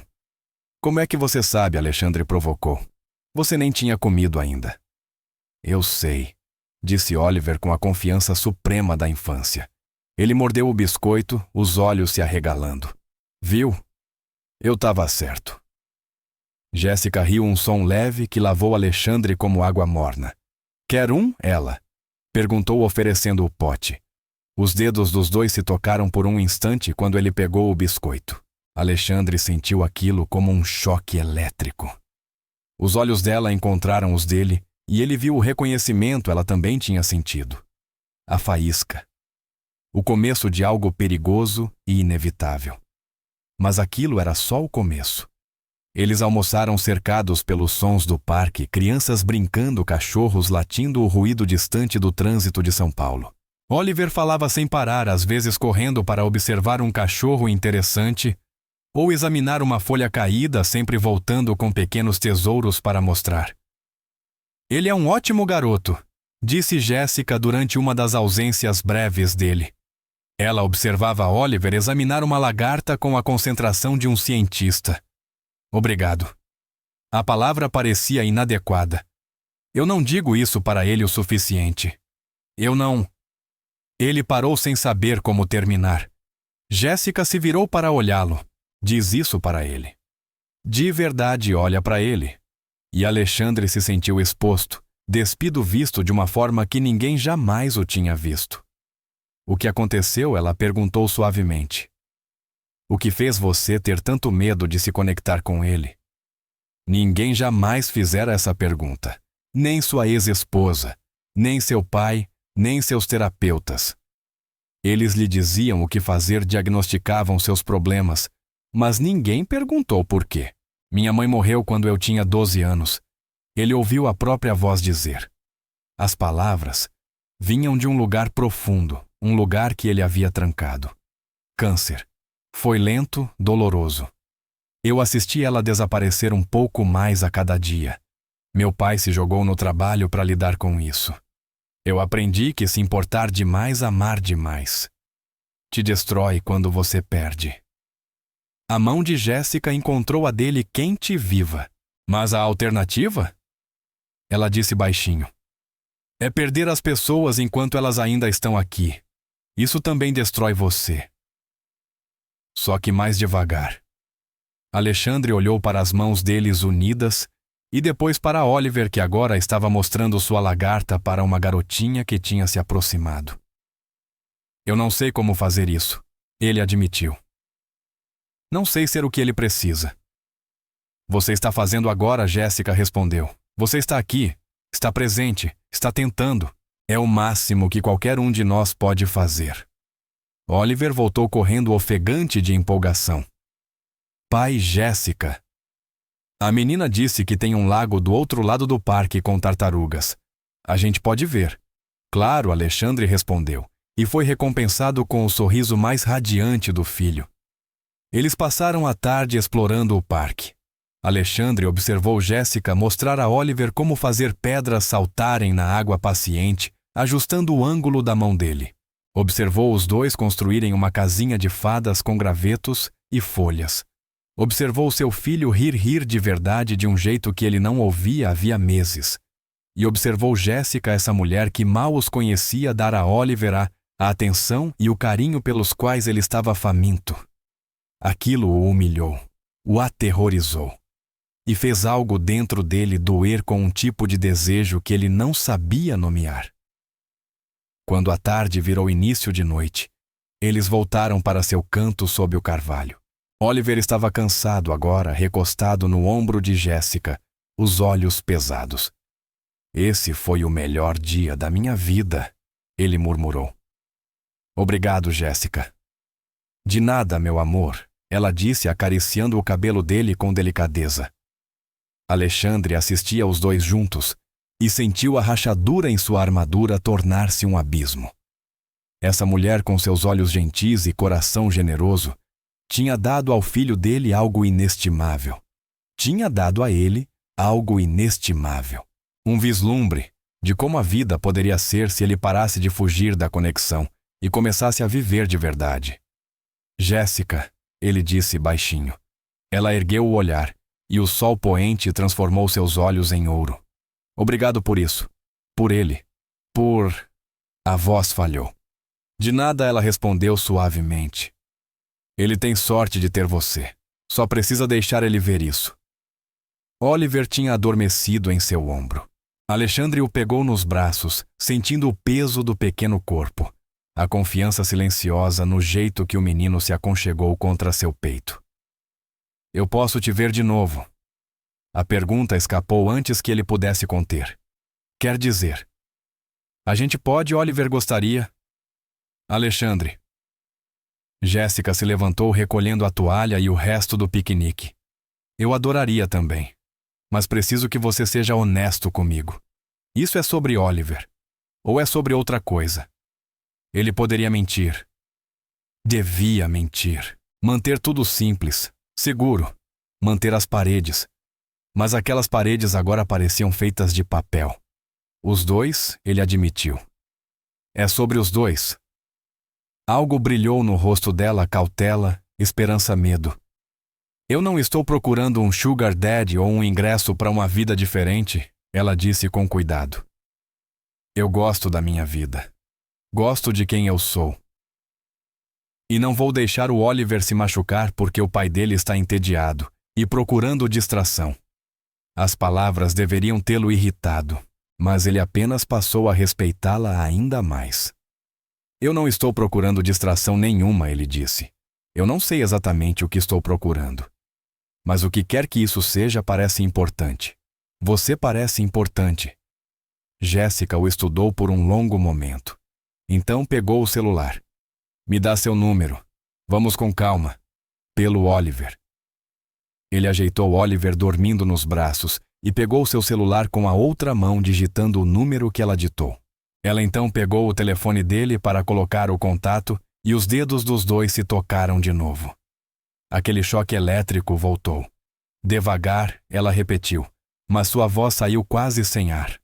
Como é que você sabe? Alexandre provocou. Você nem tinha comido ainda. Eu sei, disse Oliver com a confiança suprema da infância. Ele mordeu o biscoito, os olhos se arregalando. Viu? Eu estava certo. Jéssica riu um som leve que lavou Alexandre como água morna. Quer um, ela? Perguntou oferecendo o pote. Os dedos dos dois se tocaram por um instante quando ele pegou o biscoito. Alexandre sentiu aquilo como um choque elétrico. Os olhos dela encontraram os dele e ele viu o reconhecimento ela também tinha sentido. A faísca. O começo de algo perigoso e inevitável. Mas aquilo era só o começo. Eles almoçaram cercados pelos sons do parque, crianças brincando, cachorros latindo, o ruído distante do trânsito de São Paulo. Oliver falava sem parar, às vezes correndo para observar um cachorro interessante ou examinar uma folha caída, sempre voltando com pequenos tesouros para mostrar. Ele é um ótimo garoto, disse Jéssica durante uma das ausências breves dele. Ela observava Oliver examinar uma lagarta com a concentração de um cientista. Obrigado. A palavra parecia inadequada. Eu não digo isso para ele o suficiente. Eu não... Ele parou sem saber como terminar. Jéssica se virou para olhá-lo. Diz isso para ele. De verdade olha para ele. E Alexandre se sentiu exposto, despido, visto de uma forma que ninguém jamais o tinha visto. O que aconteceu? Ela perguntou suavemente. O que fez você ter tanto medo de se conectar com ele? Ninguém jamais fizera essa pergunta. Nem sua ex-esposa, nem seu pai, nem seus terapeutas. Eles lhe diziam o que fazer, diagnosticavam seus problemas, mas ninguém perguntou por quê. Minha mãe morreu quando eu tinha 12 anos. Ele ouviu a própria voz dizer. As palavras vinham de um lugar profundo, um lugar que ele havia trancado. Câncer. Foi lento, doloroso. Eu assisti ela desaparecer um pouco mais a cada dia. Meu pai se jogou no trabalho para lidar com isso. Eu aprendi que se importar demais, amar demais. Te destrói quando você perde. A mão de Jéssica encontrou a dele quente e viva. Mas a alternativa? Ela disse baixinho. É perder as pessoas enquanto elas ainda estão aqui. Isso também destrói você. Só que mais devagar. Alexandre olhou para as mãos deles unidas e depois para Oliver, que agora estava mostrando sua lagarta para uma garotinha que tinha se aproximado. Eu não sei como fazer isso, ele admitiu. Não sei ser o que ele precisa. Você está fazendo agora, Jéssica respondeu. Você está aqui, está presente, está tentando. É o máximo que qualquer um de nós pode fazer. Oliver voltou correndo ofegante de empolgação. Pai, Jéssica. A menina disse que tem um lago do outro lado do parque com tartarugas. A gente pode ver. Claro, Alexandre respondeu, e foi recompensado com o sorriso mais radiante do filho. Eles passaram a tarde explorando o parque. Alexandre observou Jéssica mostrar a Oliver como fazer pedras saltarem na água paciente, ajustando o ângulo da mão dele. Observou os dois construírem uma casinha de fadas com gravetos e folhas. Observou seu filho rir de verdade de um jeito que ele não ouvia havia meses. E observou Jéssica, essa mulher que mal os conhecia, dar a Oliver a atenção e o carinho pelos quais ele estava faminto. Aquilo o humilhou, o aterrorizou. E fez algo dentro dele doer com um tipo de desejo que ele não sabia nomear. Quando a tarde virou início de noite, eles voltaram para seu canto sob o carvalho. Oliver estava cansado agora, recostado no ombro de Jéssica, os olhos pesados. Esse foi o melhor dia da minha vida, ele murmurou. Obrigado, Jéssica. De nada, meu amor, ela disse acariciando o cabelo dele com delicadeza. Alexandre assistia aos dois juntos e sentiu a rachadura em sua armadura tornar-se um abismo. Essa mulher com seus olhos gentis e coração generoso tinha dado ao filho dele algo inestimável. Tinha dado a ele algo inestimável. Um vislumbre de como a vida poderia ser se ele parasse de fugir da conexão e começasse a viver de verdade. Jéssica, ele disse baixinho. Ela ergueu o olhar e o sol poente transformou seus olhos em ouro. Obrigado por isso. Por ele. Por... A voz falhou. De nada, ela respondeu suavemente. Ele tem sorte de ter você. Só precisa deixar ele ver isso. Oliver tinha adormecido em seu ombro. Alexandre o pegou nos braços, sentindo o peso do pequeno corpo, a confiança silenciosa no jeito que o menino se aconchegou contra seu peito. Eu posso te ver de novo. A pergunta escapou antes que ele pudesse conter. Quer dizer, a gente pode, Oliver gostaria? Alexandre. Jéssica se levantou recolhendo a toalha e o resto do piquenique. Eu adoraria também. Mas preciso que você seja honesto comigo. Isso é sobre Oliver. Ou é sobre outra coisa? Ele poderia mentir. Devia mentir. Manter tudo simples, seguro. Manter as paredes. Mas aquelas paredes agora pareciam feitas de papel. Os dois, ele admitiu. É sobre os dois. Algo brilhou no rosto dela, cautela, esperança, medo. Eu não estou procurando um sugar daddy ou um ingresso para uma vida diferente, ela disse com cuidado. Eu gosto da minha vida. Gosto de quem eu sou. E não vou deixar o Oliver se machucar porque o pai dele está entediado e procurando distração. As palavras deveriam tê-lo irritado, mas ele apenas passou a respeitá-la ainda mais. Eu não estou procurando distração nenhuma, ele disse. Eu não sei exatamente o que estou procurando. Mas o que quer que isso seja parece importante. Você parece importante. Jéssica o estudou por um longo momento. Então pegou o celular. Me dá seu número. Vamos com calma. Pelo Oliver. Ele ajeitou Oliver dormindo nos braços e pegou seu celular com a outra mão digitando o número que ela ditou. Ela então pegou o telefone dele para colocar o contato e os dedos dos dois se tocaram de novo. Aquele choque elétrico voltou. Devagar, ela repetiu, mas sua voz saiu quase sem ar.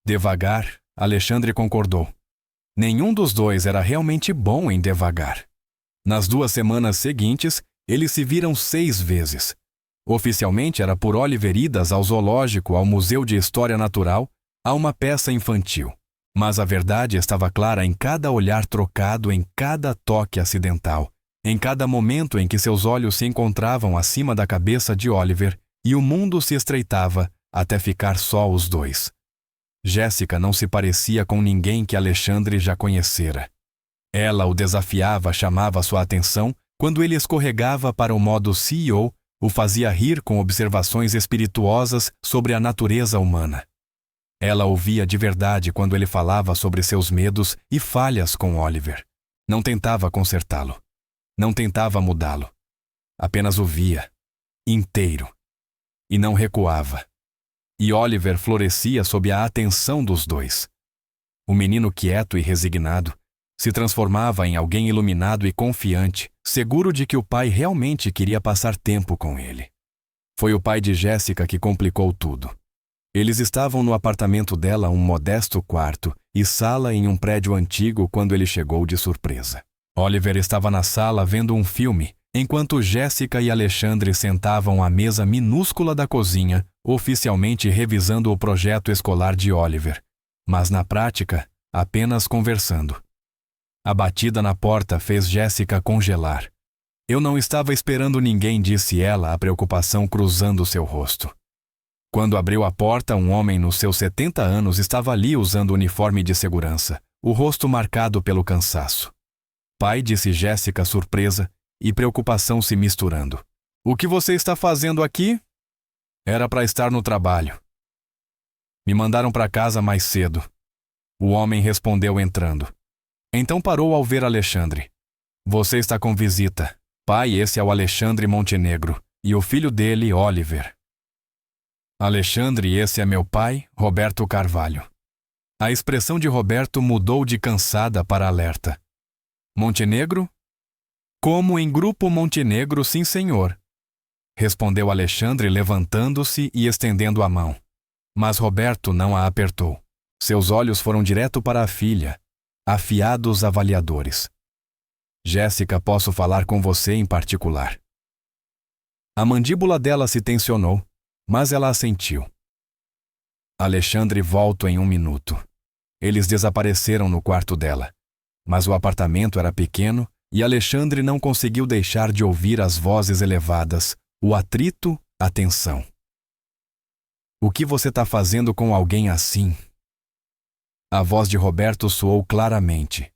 Devagar, Alexandre concordou. Nenhum dos dois era realmente bom em devagar. Nas 2 semanas seguintes, eles se viram 6 vezes. Oficialmente era por Oliver idas ao zoológico, ao Museu de História Natural, a uma peça infantil. Mas a verdade estava clara em cada olhar trocado, em cada toque acidental, em cada momento em que seus olhos se encontravam acima da cabeça de Oliver e o mundo se estreitava até ficar só os dois. Jéssica não se parecia com ninguém que Alexandre já conhecera. Ela o desafiava, chamava sua atenção, quando ele escorregava para o modo CEO, o fazia rir com observações espirituosas sobre a natureza humana. Ela ouvia de verdade quando ele falava sobre seus medos e falhas com Oliver. Não tentava consertá-lo. Não tentava mudá-lo. Apenas o via, inteiro. E não recuava. E Oliver florescia sob a atenção dos dois. O menino quieto e resignado se transformava em alguém iluminado e confiante, seguro de que o pai realmente queria passar tempo com ele. Foi o pai de Jéssica que complicou tudo. Eles estavam no apartamento dela, um modesto quarto e sala em um prédio antigo quando ele chegou de surpresa. Oliver estava na sala vendo um filme, enquanto Jéssica e Alexandre sentavam à mesa minúscula da cozinha, oficialmente revisando o projeto escolar de Oliver, mas na prática, apenas conversando. A batida na porta fez Jéssica congelar. Eu não estava esperando ninguém, disse ela, a preocupação cruzando seu rosto. Quando abriu a porta, um homem nos seus 70 anos estava ali usando o uniforme de segurança, o rosto marcado pelo cansaço. Pai, disse Jéssica, surpresa e preocupação se misturando. O que você está fazendo aqui? Era para estar no trabalho. Me mandaram para casa mais cedo. O homem respondeu entrando. Então parou ao ver Alexandre. Você está com visita. Pai, esse é o Alexandre Montenegro e o filho dele, Oliver. Alexandre, esse é meu pai, Roberto Carvalho. A expressão de Roberto mudou de cansada para alerta. Montenegro? Como em grupo Montenegro, sim, senhor. Respondeu Alexandre, levantando-se e estendendo a mão. Mas Roberto não a apertou. Seus olhos foram direto para a filha, afiados avaliadores. Jéssica, posso falar com você em particular. A mandíbula dela se tensionou, mas ela assentiu. Alexandre, volto em 1 minuto. Eles desapareceram no quarto dela, mas o apartamento era pequeno e Alexandre não conseguiu deixar de ouvir as vozes elevadas, o atrito, a tensão. O que você está fazendo com alguém assim? A voz de Roberto soou claramente.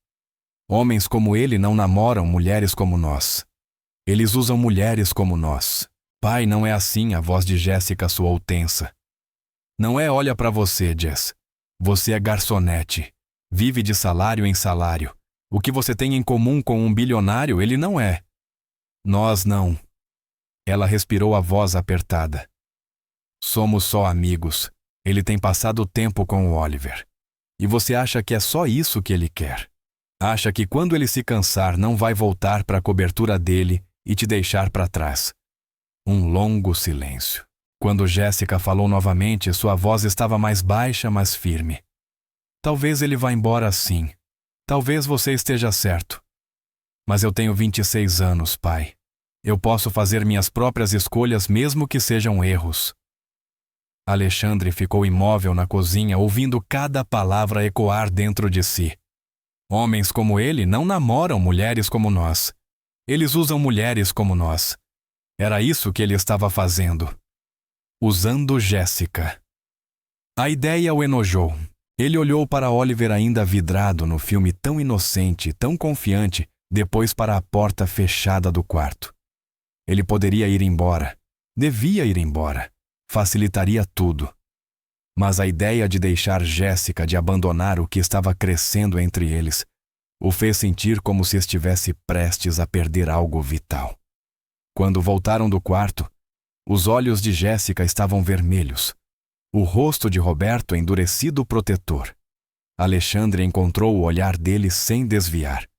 Homens como ele não namoram mulheres como nós. Eles usam mulheres como nós. Pai, não é assim, a voz de Jéssica soou tensa. Não é, olha para você, Jess. Você é garçonete. Vive de salário em salário. O que você tem em comum com um bilionário, ele não é. Nós não. Ela respirou a voz apertada. Somos só amigos. Ele tem passado tempo com o Oliver. E você acha que é só isso que ele quer? Acha que quando ele se cansar não vai voltar para a cobertura dele e te deixar para trás? Um longo silêncio. Quando Jéssica falou novamente, sua voz estava mais baixa, mas firme. Talvez ele vá embora sim. Talvez você esteja certo. Mas eu tenho 26 anos, pai. Eu posso fazer minhas próprias escolhas mesmo que sejam erros. Alexandre ficou imóvel na cozinha, ouvindo cada palavra ecoar dentro de si. Homens como ele não namoram mulheres como nós. Eles usam mulheres como nós. Era isso que ele estava fazendo. Usando Jéssica. A ideia o enojou. Ele olhou para Oliver ainda vidrado no filme, tão inocente, tão confiante, depois para a porta fechada do quarto. Ele poderia ir embora. Devia ir embora. Facilitaria tudo. Mas a ideia de deixar Jéssica, de abandonar o que estava crescendo entre eles, o fez sentir como se estivesse prestes a perder algo vital. Quando voltaram do quarto, os olhos de Jéssica estavam vermelhos. O rosto de Roberto endurecido protetor. Alexandre encontrou o olhar dele sem desviar.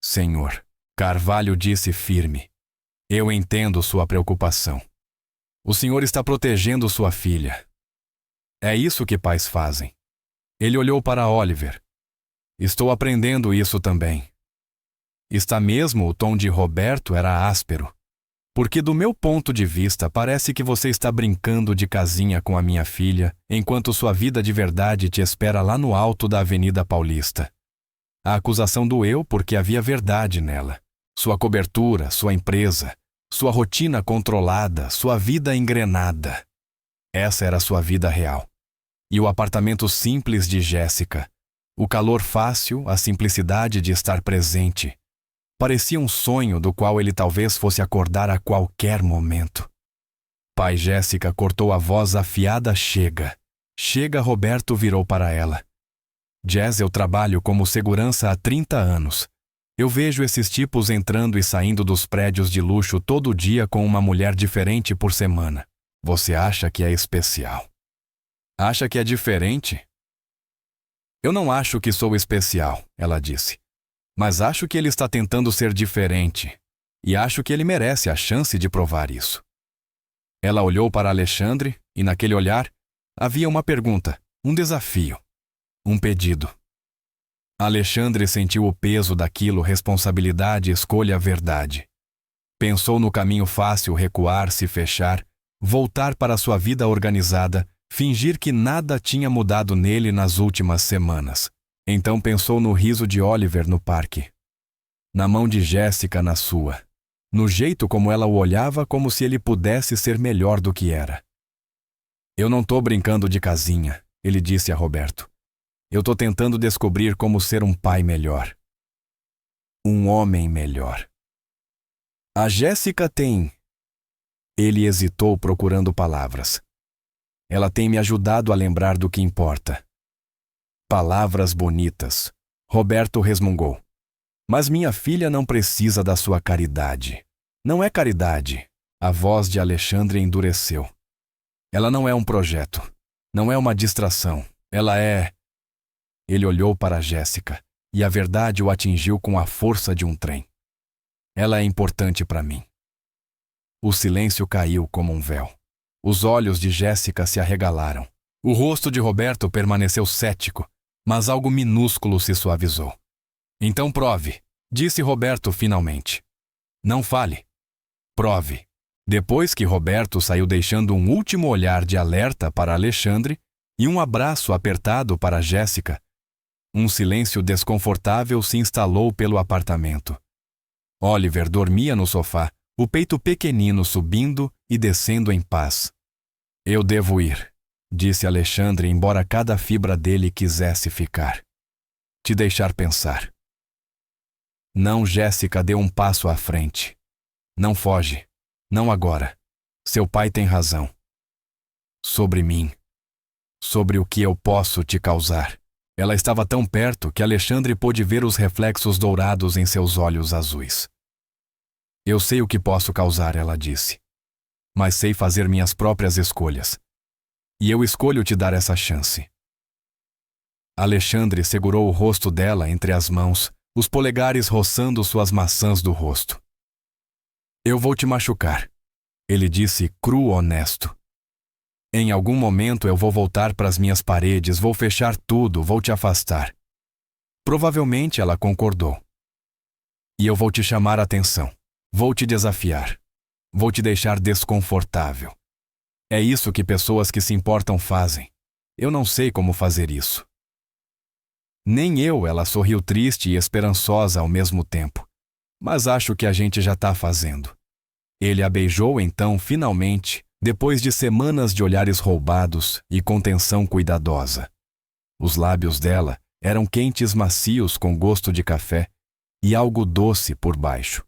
Senhor, Carvalho disse firme. Eu entendo sua preocupação. O senhor está protegendo sua filha. É isso que pais fazem. Ele olhou para Oliver. Estou aprendendo isso também. Está mesmo, o tom de Roberto era áspero. Porque do meu ponto de vista parece que você está brincando de casinha com a minha filha, enquanto sua vida de verdade te espera lá no alto da Avenida Paulista. A acusação doeu porque havia verdade nela. Sua cobertura, sua empresa, sua rotina controlada, sua vida engrenada. Essa era sua vida real. E o apartamento simples de Jéssica. O calor fácil, a simplicidade de estar presente. Parecia um sonho do qual ele talvez fosse acordar a qualquer momento. Pai, Jéssica cortou a voz afiada. Chega. Chega, Roberto virou para ela. Jess, eu trabalho como segurança há 30 anos. Eu vejo esses tipos entrando e saindo dos prédios de luxo todo dia com uma mulher diferente por semana. Você acha que é especial? Acha que é diferente? Eu não acho que sou especial, ela disse. Mas acho que ele está tentando ser diferente. E acho que ele merece a chance de provar isso. Ela olhou para Alexandre e naquele olhar havia uma pergunta, um desafio, um pedido. Alexandre sentiu o peso daquilo, responsabilidade, escolha, verdade. Pensou no caminho fácil, recuar, se fechar, voltar para sua vida organizada, fingir que nada tinha mudado nele nas últimas semanas. Então pensou no riso de Oliver no parque, na mão de Jéssica na sua, no jeito como ela o olhava, como se ele pudesse ser melhor do que era. Eu não tô brincando de casinha, ele disse a Roberto. Eu tô tentando descobrir como ser um pai melhor. Um homem melhor. A Jéssica tem... Ele hesitou procurando palavras. Ela tem me ajudado a lembrar do que importa. Palavras bonitas. Roberto resmungou. Mas minha filha não precisa da sua caridade. Não é caridade. A voz de Alexandre endureceu. Ela não é um projeto. Não é uma distração. Ela é... Ele olhou para Jéssica, e a verdade o atingiu com a força de um trem. Ela é importante para mim. O silêncio caiu como um véu. Os olhos de Jéssica se arregalaram. O rosto de Roberto permaneceu cético, mas algo minúsculo se suavizou. Então prove, disse Roberto finalmente. Não fale. Prove. Depois que Roberto saiu deixando um último olhar de alerta para Alexandre e um abraço apertado para Jéssica, um silêncio desconfortável se instalou pelo apartamento. Oliver dormia no sofá, o peito pequenino subindo e descendo em paz. Eu devo ir, disse Alexandre, embora cada fibra dele quisesse ficar. Te deixar pensar. Não, Jéssica deu um passo à frente. Não foge. Não agora. Seu pai tem razão. Sobre mim. Sobre o que eu posso te causar. Ela estava tão perto que Alexandre pôde ver os reflexos dourados em seus olhos azuis. Eu sei o que posso causar, ela disse. Mas sei fazer minhas próprias escolhas. E eu escolho te dar essa chance. Alexandre segurou o rosto dela entre as mãos, os polegares roçando suas maçãs do rosto. Eu vou te machucar, ele disse cru honesto. Em algum momento eu vou voltar para as minhas paredes, vou fechar tudo, vou te afastar. Provavelmente ela concordou. E eu vou te chamar a atenção, vou te desafiar, vou te deixar desconfortável. É isso que pessoas que se importam fazem. Eu não sei como fazer isso. Nem eu, ela sorriu triste e esperançosa ao mesmo tempo. Mas acho que a gente já está fazendo. Ele a beijou então, finalmente, depois de semanas de olhares roubados e contenção cuidadosa. Os lábios dela eram quentes macios com gosto de café e algo doce por baixo.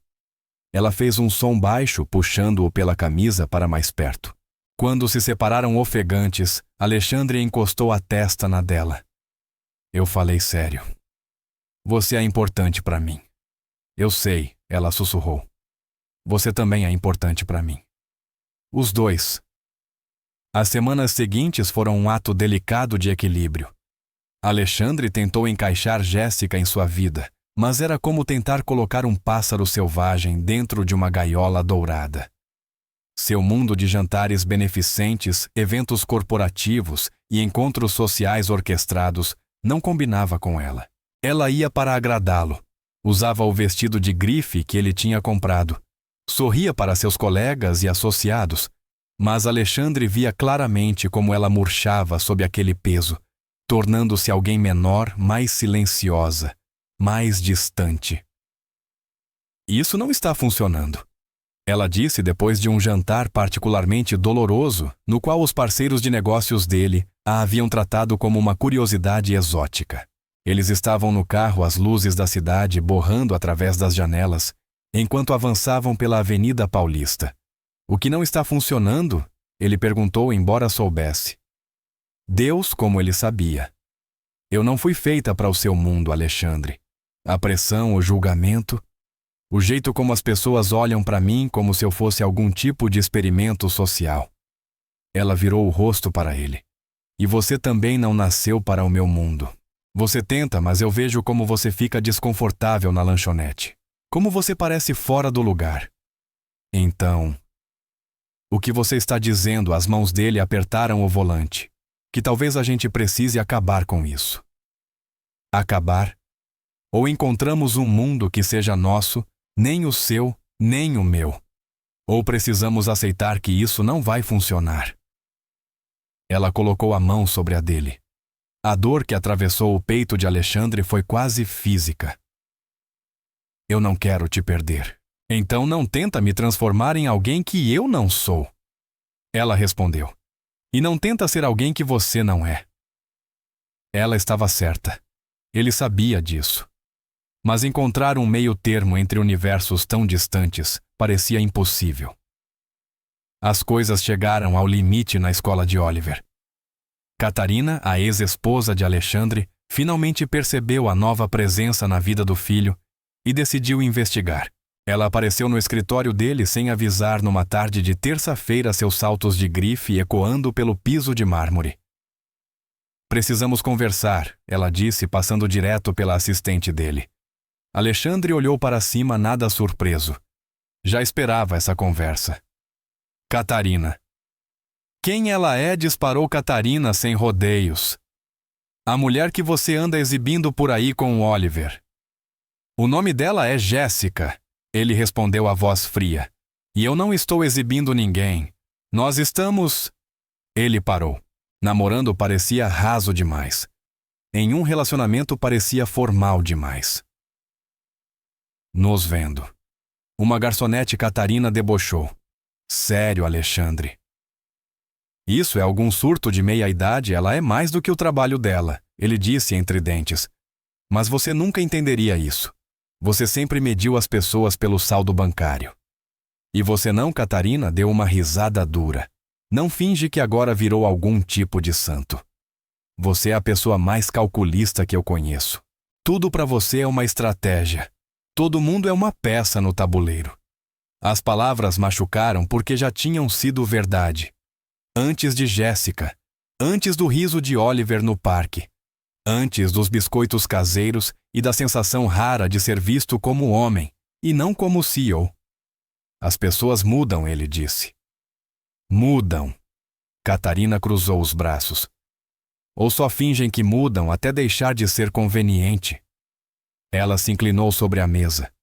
Ela fez um som baixo, puxando-o pela camisa para mais perto. Quando se separaram ofegantes, Alexandre encostou a testa na dela. Eu falei sério. Você é importante para mim. Eu sei, ela sussurrou. Você também é importante para mim. Os dois. As semanas seguintes foram um ato delicado de equilíbrio. Alexandre tentou encaixar Jéssica em sua vida, mas era como tentar colocar um pássaro selvagem dentro de uma gaiola dourada. Seu mundo de jantares beneficentes, eventos corporativos e encontros sociais orquestrados não combinava com ela. Ela ia para agradá-lo. Usava o vestido de grife que ele tinha comprado. Sorria para seus colegas e associados, mas Alexandre via claramente como ela murchava sob aquele peso, tornando-se alguém menor, mais silenciosa, mais distante. Isso não está funcionando, ela disse depois de um jantar particularmente doloroso, no qual os parceiros de negócios dele a haviam tratado como uma curiosidade exótica. Eles estavam no carro às luzes da cidade borrando através das janelas, enquanto avançavam pela Avenida Paulista. O que não está funcionando? Ele perguntou, embora soubesse. Deus, como ele sabia. Eu não fui feita para o seu mundo, Alexandre. A pressão, o julgamento, o jeito como as pessoas olham para mim como se eu fosse algum tipo de experimento social. Ela virou o rosto para ele. E você também não nasceu para o meu mundo. Você tenta, mas eu vejo como você fica desconfortável na lanchonete. Como você parece fora do lugar. Então, o que você está dizendo? As mãos dele apertaram o volante. Que talvez a gente precise acabar com isso. Acabar? Ou encontramos um mundo que seja nosso, nem o seu, nem o meu. Ou precisamos aceitar que isso não vai funcionar. Ela colocou a mão sobre a dele. A dor que atravessou o peito de Alexandre foi quase física. Eu não quero te perder. Então não tenta me transformar em alguém que eu não sou. Ela respondeu. E não tenta ser alguém que você não é. Ela estava certa. Ele sabia disso. Mas encontrar um meio-termo entre universos tão distantes parecia impossível. As coisas chegaram ao limite na escola de Oliver. Catarina, a ex-esposa de Alexandre, finalmente percebeu a nova presença na vida do filho e decidiu investigar. Ela apareceu no escritório dele sem avisar numa tarde de terça-feira, seus saltos de grife ecoando pelo piso de mármore. Precisamos conversar, ela disse, passando direto pela assistente dele. Alexandre olhou para cima, nada surpreso. Já esperava essa conversa. Catarina. Quem ela é? Disparou Catarina sem rodeios. A mulher que você anda exibindo por aí com o Oliver. O nome dela é Jéssica, ele respondeu a voz fria. E eu não estou exibindo ninguém. Nós estamos... Ele parou. Namorando parecia raso demais. Em um relacionamento parecia formal demais. Nos vendo. Uma garçonete Catarina debochou. Sério, Alexandre. Isso é algum surto de meia-idade, ela é mais do que o trabalho dela, ele disse entre dentes. Mas você nunca entenderia isso. Você sempre mediu as pessoas pelo saldo bancário. E você não, Catarina, deu uma risada dura. Não finge que agora virou algum tipo de santo. Você é a pessoa mais calculista que eu conheço. Tudo para você é uma estratégia. Todo mundo é uma peça no tabuleiro. As palavras machucaram porque já tinham sido verdade. Antes de Jéssica, antes do riso de Oliver no parque, antes dos biscoitos caseiros e da sensação rara de ser visto como homem e não como CEO. As pessoas mudam, ele disse. Mudam. Catarina cruzou os braços. Ou só fingem que mudam até deixar de ser conveniente. Ela se inclinou sobre a mesa.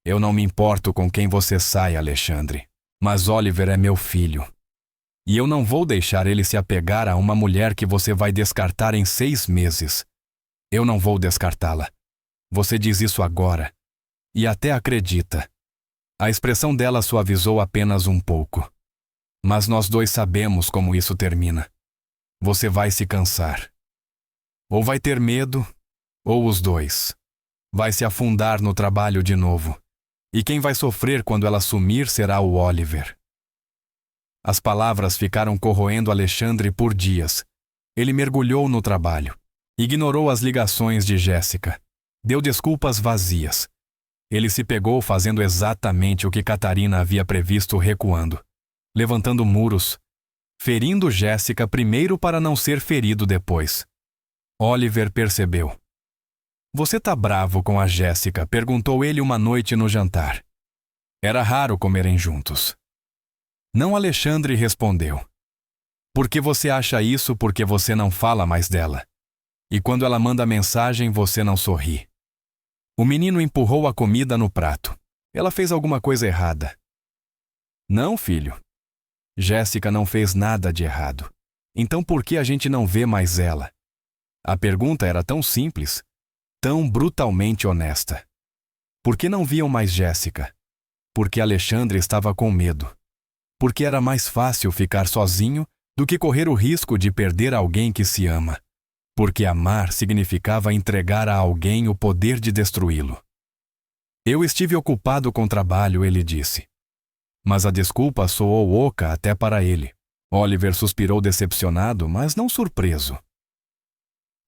Eu não me importo com quem você sai, Alexandre, mas Oliver é meu filho. E eu não vou deixar ele se apegar a uma mulher que você vai descartar em 6 meses. Eu não vou descartá-la. Você diz isso agora. E até acredita. A expressão dela suavizou apenas um pouco. Mas nós dois sabemos como isso termina. Você vai se cansar. Ou vai ter medo, ou os dois. Vai se afundar no trabalho de novo. E quem vai sofrer quando ela sumir será o Oliver. As palavras ficaram corroendo Alexandre por dias. Ele mergulhou no trabalho. Ignorou as ligações de Jéssica. Deu desculpas vazias. Ele se pegou fazendo exatamente o que Catarina havia previsto, recuando. Levantando muros. Ferindo Jéssica primeiro para não ser ferido depois. Oliver percebeu. Você tá bravo com a Jéssica? Perguntou ele uma noite no jantar. Era raro comerem juntos. Não, Alexandre respondeu. Por que você acha isso? Porque você não fala mais dela. E quando ela manda mensagem, você não sorri. O menino empurrou a comida no prato. Ela fez alguma coisa errada. Não, filho. Jéssica não fez nada de errado. Então por que a gente não vê mais ela? A pergunta era tão simples, tão brutalmente honesta. Por que não viam mais Jéssica? Porque Alexandre estava com medo. Porque era mais fácil ficar sozinho do que correr o risco de perder alguém que se ama. Porque amar significava entregar a alguém o poder de destruí-lo. Eu estive ocupado com trabalho, ele disse. Mas a desculpa soou oca até para ele. Oliver suspirou decepcionado, mas não surpreso.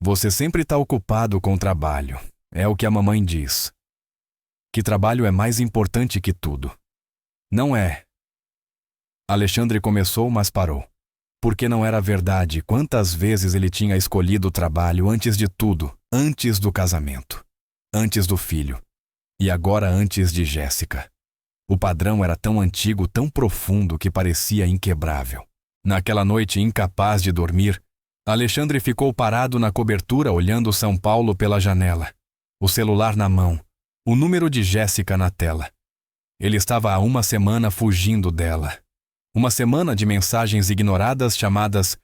Você sempre está ocupado com trabalho. É o que a mamãe diz. Que trabalho é mais importante que tudo. Não é. Alexandre começou, mas parou. Porque não era verdade quantas vezes ele tinha escolhido o trabalho antes de tudo, antes do casamento, antes do filho, e agora antes de Jéssica. O padrão era tão antigo, tão profundo que parecia inquebrável. Naquela noite, incapaz de dormir, Alexandre ficou parado na cobertura olhando São Paulo pela janela, o celular na mão, o número de Jéssica na tela. Ele estava há uma semana fugindo dela. Uma semana de mensagens ignoradas chamadas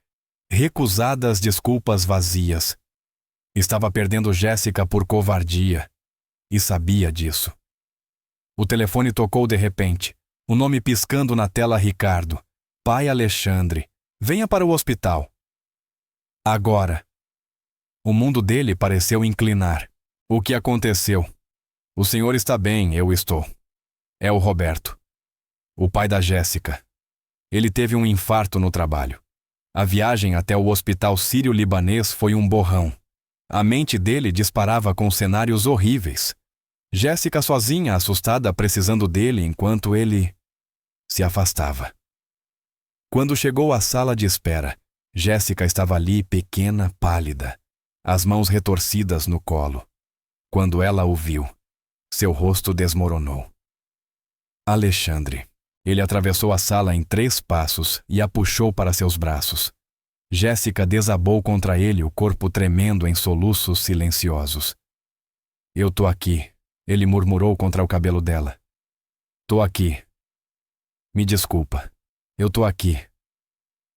recusadas desculpas vazias. Estava perdendo Jéssica por covardia. E sabia disso. O telefone tocou de repente. O nome piscando na tela: Ricardo. Pai Alexandre. Venha para o hospital. Agora. O mundo dele pareceu inclinar. O que aconteceu? O senhor está bem, eu estou. É o Roberto, o pai da Jéssica. Ele teve um infarto no trabalho. A viagem até o hospital sírio-libanês foi um borrão. A mente dele disparava com cenários horríveis. Jéssica sozinha, assustada, precisando dele enquanto ele se afastava. Quando chegou à sala de espera, Jéssica estava ali, pequena, pálida, as mãos retorcidas no colo. Quando ela o viu, seu rosto desmoronou. Alexandre. Ele atravessou a sala em 3 passos e a puxou para seus braços. Jéssica desabou contra ele, o corpo tremendo em soluços silenciosos. Eu tô aqui, ele murmurou contra o cabelo dela. Tô aqui. Me desculpa. Eu tô aqui.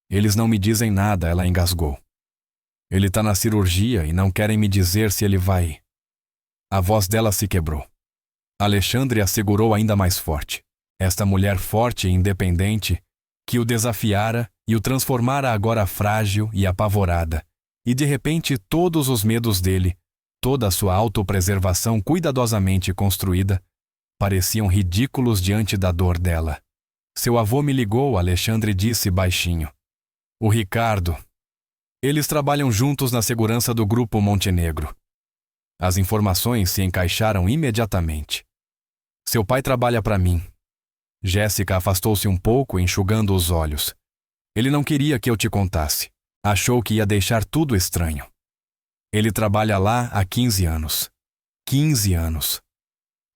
Eles não me dizem nada, ela engasgou. Ele tá na cirurgia e não querem me dizer se ele vai. A voz dela se quebrou. Alexandre a segurou ainda mais forte. Esta mulher forte e independente, que o desafiara e o transformara agora frágil e apavorada, e de repente todos os medos dele, toda a sua autopreservação cuidadosamente construída, pareciam ridículos diante da dor dela. Seu avô me ligou, Alexandre disse baixinho. O Ricardo. Eles trabalham juntos na segurança do Grupo Montenegro. As informações se encaixaram imediatamente. Seu pai trabalha para mim. Jéssica afastou-se um pouco, enxugando os olhos. Ele não queria que eu te contasse. Achou que ia deixar tudo estranho. Ele trabalha lá há 15 anos. 15 anos.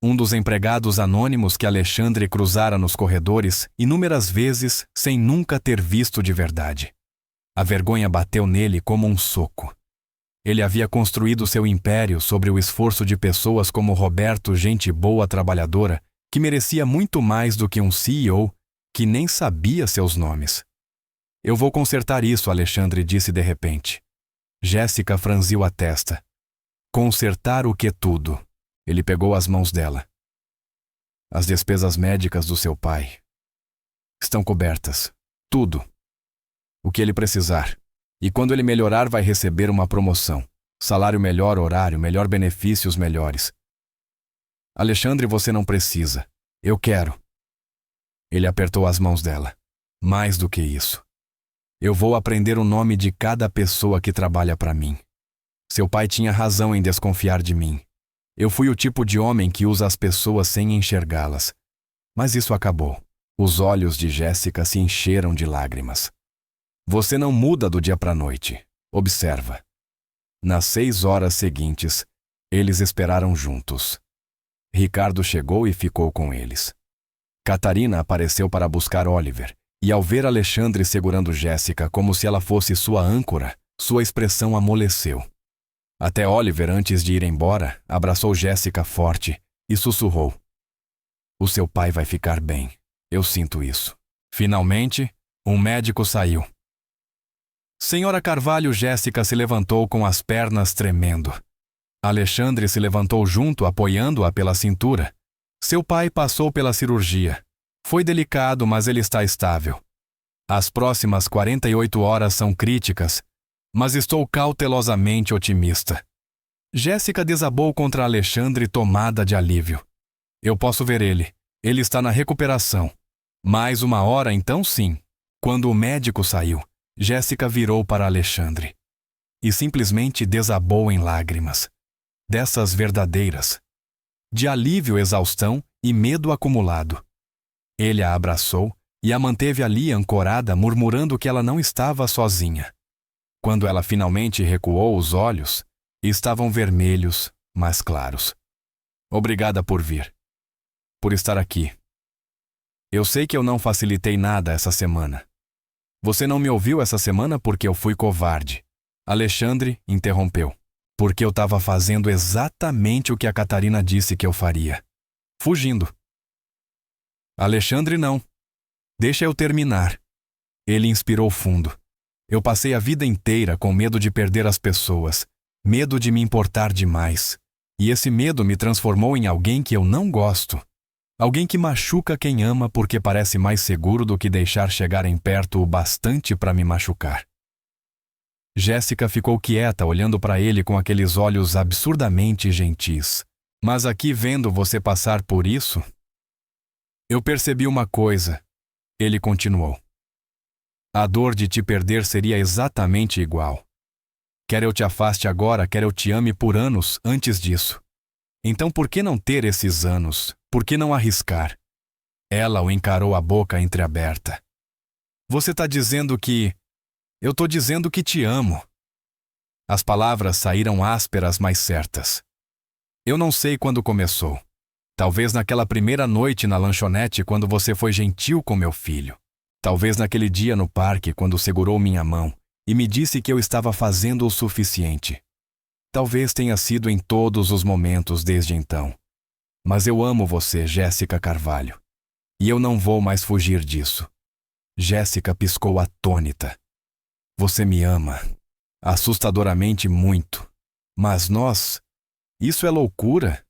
Um dos empregados anônimos que Alexandre cruzara nos corredores inúmeras vezes sem nunca ter visto de verdade. A vergonha bateu nele como um soco. Ele havia construído seu império sobre o esforço de pessoas como Roberto, gente boa trabalhadora, que merecia muito mais do que um CEO que nem sabia seus nomes. Eu vou consertar isso, Alexandre disse de repente. Jéssica franziu a testa. Consertar o que tudo? Ele pegou as mãos dela. As despesas médicas do seu pai estão cobertas. Tudo. O que ele precisar. E quando ele melhorar, vai receber uma promoção. Salário melhor, horário melhor, benefícios melhores. Alexandre, você não precisa. Eu quero. Ele apertou as mãos dela. Mais do que isso. Eu vou aprender o nome de cada pessoa que trabalha para mim. Seu pai tinha razão em desconfiar de mim. Eu fui o tipo de homem que usa as pessoas sem enxergá-las. Mas isso acabou. Os olhos de Jéssica se encheram de lágrimas. Você não muda do dia para a noite. Observa. Nas 6 horas seguintes, eles esperaram juntos. Ricardo chegou e ficou com eles. Catarina apareceu para buscar Oliver, e ao ver Alexandre segurando Jéssica como se ela fosse sua âncora, sua expressão amoleceu. Até Oliver, antes de ir embora, abraçou Jéssica forte e sussurrou. O seu pai vai ficar bem. Eu sinto isso. Finalmente, um médico saiu. Senhora Carvalho, Jéssica se levantou com as pernas tremendo. Alexandre se levantou junto, apoiando-a pela cintura. Seu pai passou pela cirurgia. Foi delicado, mas ele está estável. As próximas 48 horas são críticas, mas estou cautelosamente otimista. Jéssica desabou contra Alexandre, tomada de alívio. Eu posso ver ele. Ele está na recuperação. Mais 1 hora, então sim. Quando o médico saiu, Jéssica virou para Alexandre e simplesmente desabou em lágrimas. Dessas verdadeiras. De alívio, exaustão e medo acumulado. Ele a abraçou e a manteve ali ancorada, murmurando que ela não estava sozinha. Quando ela finalmente recuou os olhos, estavam vermelhos, mas claros. Obrigada por vir. Por estar aqui. Eu sei que eu não facilitei nada essa semana. Você não me ouviu essa semana porque eu fui covarde. Alexandre interrompeu. Porque eu estava fazendo exatamente o que a Catarina disse que eu faria. Fugindo. Alexandre, não. Deixa eu terminar. Ele inspirou fundo. Eu passei a vida inteira com medo de perder as pessoas, medo de me importar demais. E esse medo me transformou em alguém que eu não gosto. Alguém que machuca quem ama porque parece mais seguro do que deixar chegarem perto o bastante para me machucar. Jéssica ficou quieta olhando para ele com aqueles olhos absurdamente gentis. Mas aqui vendo você passar por isso, eu percebi uma coisa. Ele continuou. A dor de te perder seria exatamente igual. Quer eu te afaste agora, quer eu te ame por anos antes disso. Então por que não ter esses anos? Por que não arriscar? Ela o encarou, a boca entreaberta. Você tá dizendo que... Eu tô dizendo que te amo. As palavras saíram ásperas, mas certas. Eu não sei quando começou. Talvez naquela primeira noite na lanchonete quando você foi gentil com meu filho. Talvez naquele dia no parque quando segurou minha mão e me disse que eu estava fazendo o suficiente. Talvez tenha sido em todos os momentos desde então. Mas eu amo você, Jéssica Carvalho. E eu não vou mais fugir disso. Jéssica piscou atônita. Você me ama. Assustadoramente muito. Mas nós... Isso é loucura.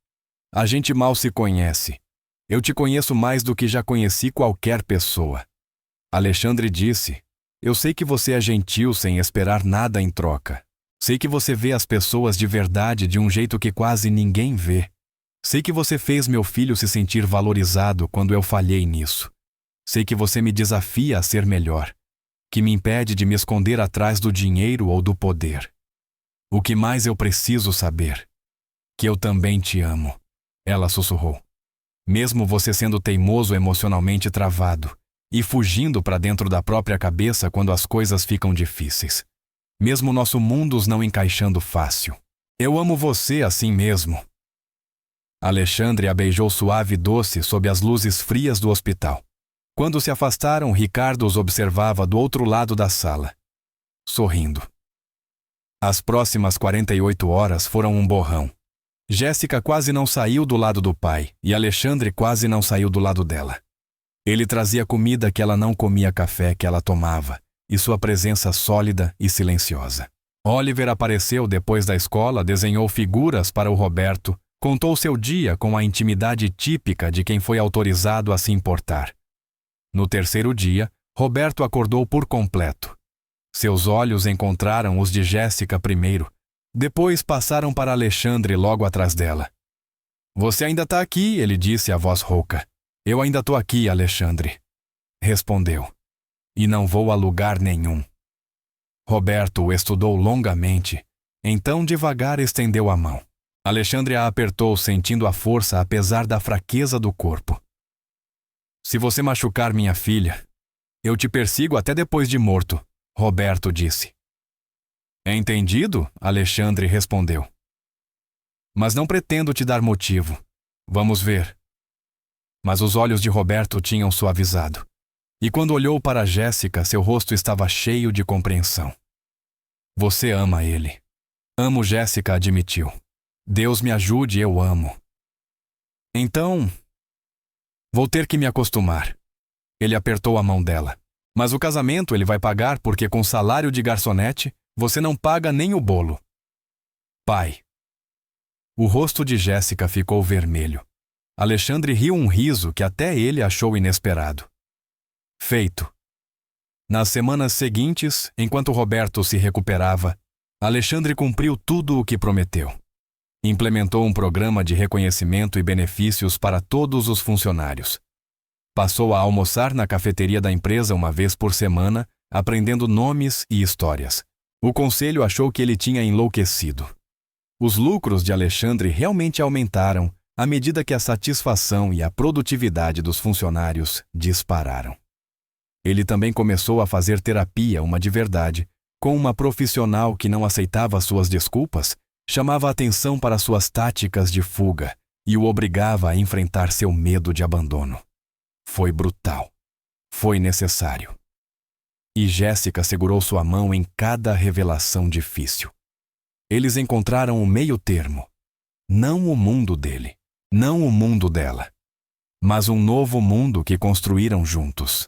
A gente mal se conhece. Eu te conheço mais do que já conheci qualquer pessoa. Alexandre disse, eu sei que você é gentil sem esperar nada em troca. Sei que você vê as pessoas de verdade de um jeito que quase ninguém vê. Sei que você fez meu filho se sentir valorizado quando eu falhei nisso. Sei que você me desafia a ser melhor, que me impede de me esconder atrás do dinheiro ou do poder. O que mais eu preciso saber? Que eu também te amo, ela sussurrou. Mesmo você sendo teimoso emocionalmente travado e fugindo para dentro da própria cabeça quando as coisas ficam difíceis. Mesmo nosso mundos não encaixando fácil. Eu amo você assim mesmo. Alexandre a beijou suave e doce sob as luzes frias do hospital. Quando se afastaram, Ricardo os observava do outro lado da sala, sorrindo. As próximas 48 horas foram um borrão. Jéssica quase não saiu do lado do pai e Alexandre quase não saiu do lado dela. Ele trazia comida que ela não comia, café que ela tomava, e sua presença sólida e silenciosa. Oliver apareceu depois da escola, desenhou figuras para o Roberto, contou seu dia com a intimidade típica de quem foi autorizado a se importar. No terceiro dia, Roberto acordou por completo. Seus olhos encontraram os de Jéssica primeiro, depois passaram para Alexandre logo atrás dela. Você ainda tá aqui, ele disse, a voz rouca. Eu ainda tô aqui, Alexandre. Respondeu. E não vou a lugar nenhum. Roberto o estudou longamente, então devagar estendeu a mão. Alexandre a apertou, sentindo a força apesar da fraqueza do corpo. Se você machucar minha filha, eu te persigo até depois de morto, Roberto disse. Entendido? Alexandre respondeu. Mas não pretendo te dar motivo. Vamos ver. Mas os olhos de Roberto tinham suavizado. E quando olhou para Jéssica, seu rosto estava cheio de compreensão. Você ama ele. Amo, Jéssica admitiu. Deus me ajude, eu amo. Então, vou ter que me acostumar. Ele apertou a mão dela. Mas o casamento ele vai pagar porque com salário de garçonete, você não paga nem o bolo. Pai. O rosto de Jéssica ficou vermelho. Alexandre riu um riso que até ele achou inesperado. Feito. Nas semanas seguintes, enquanto Roberto se recuperava, Alexandre cumpriu tudo o que prometeu. Implementou um programa de reconhecimento e benefícios para todos os funcionários. Passou a almoçar na cafeteria da empresa uma vez por semana, aprendendo nomes e histórias. O conselho achou que ele tinha enlouquecido. Os lucros de Alexandre realmente aumentaram à medida que a satisfação e a produtividade dos funcionários dispararam. Ele também começou a fazer terapia, uma de verdade, com uma profissional que não aceitava suas desculpas, chamava a atenção para suas táticas de fuga e o obrigava a enfrentar seu medo de abandono. Foi brutal. Foi necessário. E Jéssica segurou sua mão em cada revelação difícil. Eles encontraram o meio termo. Não o mundo dele, não o mundo dela, mas um novo mundo que construíram juntos.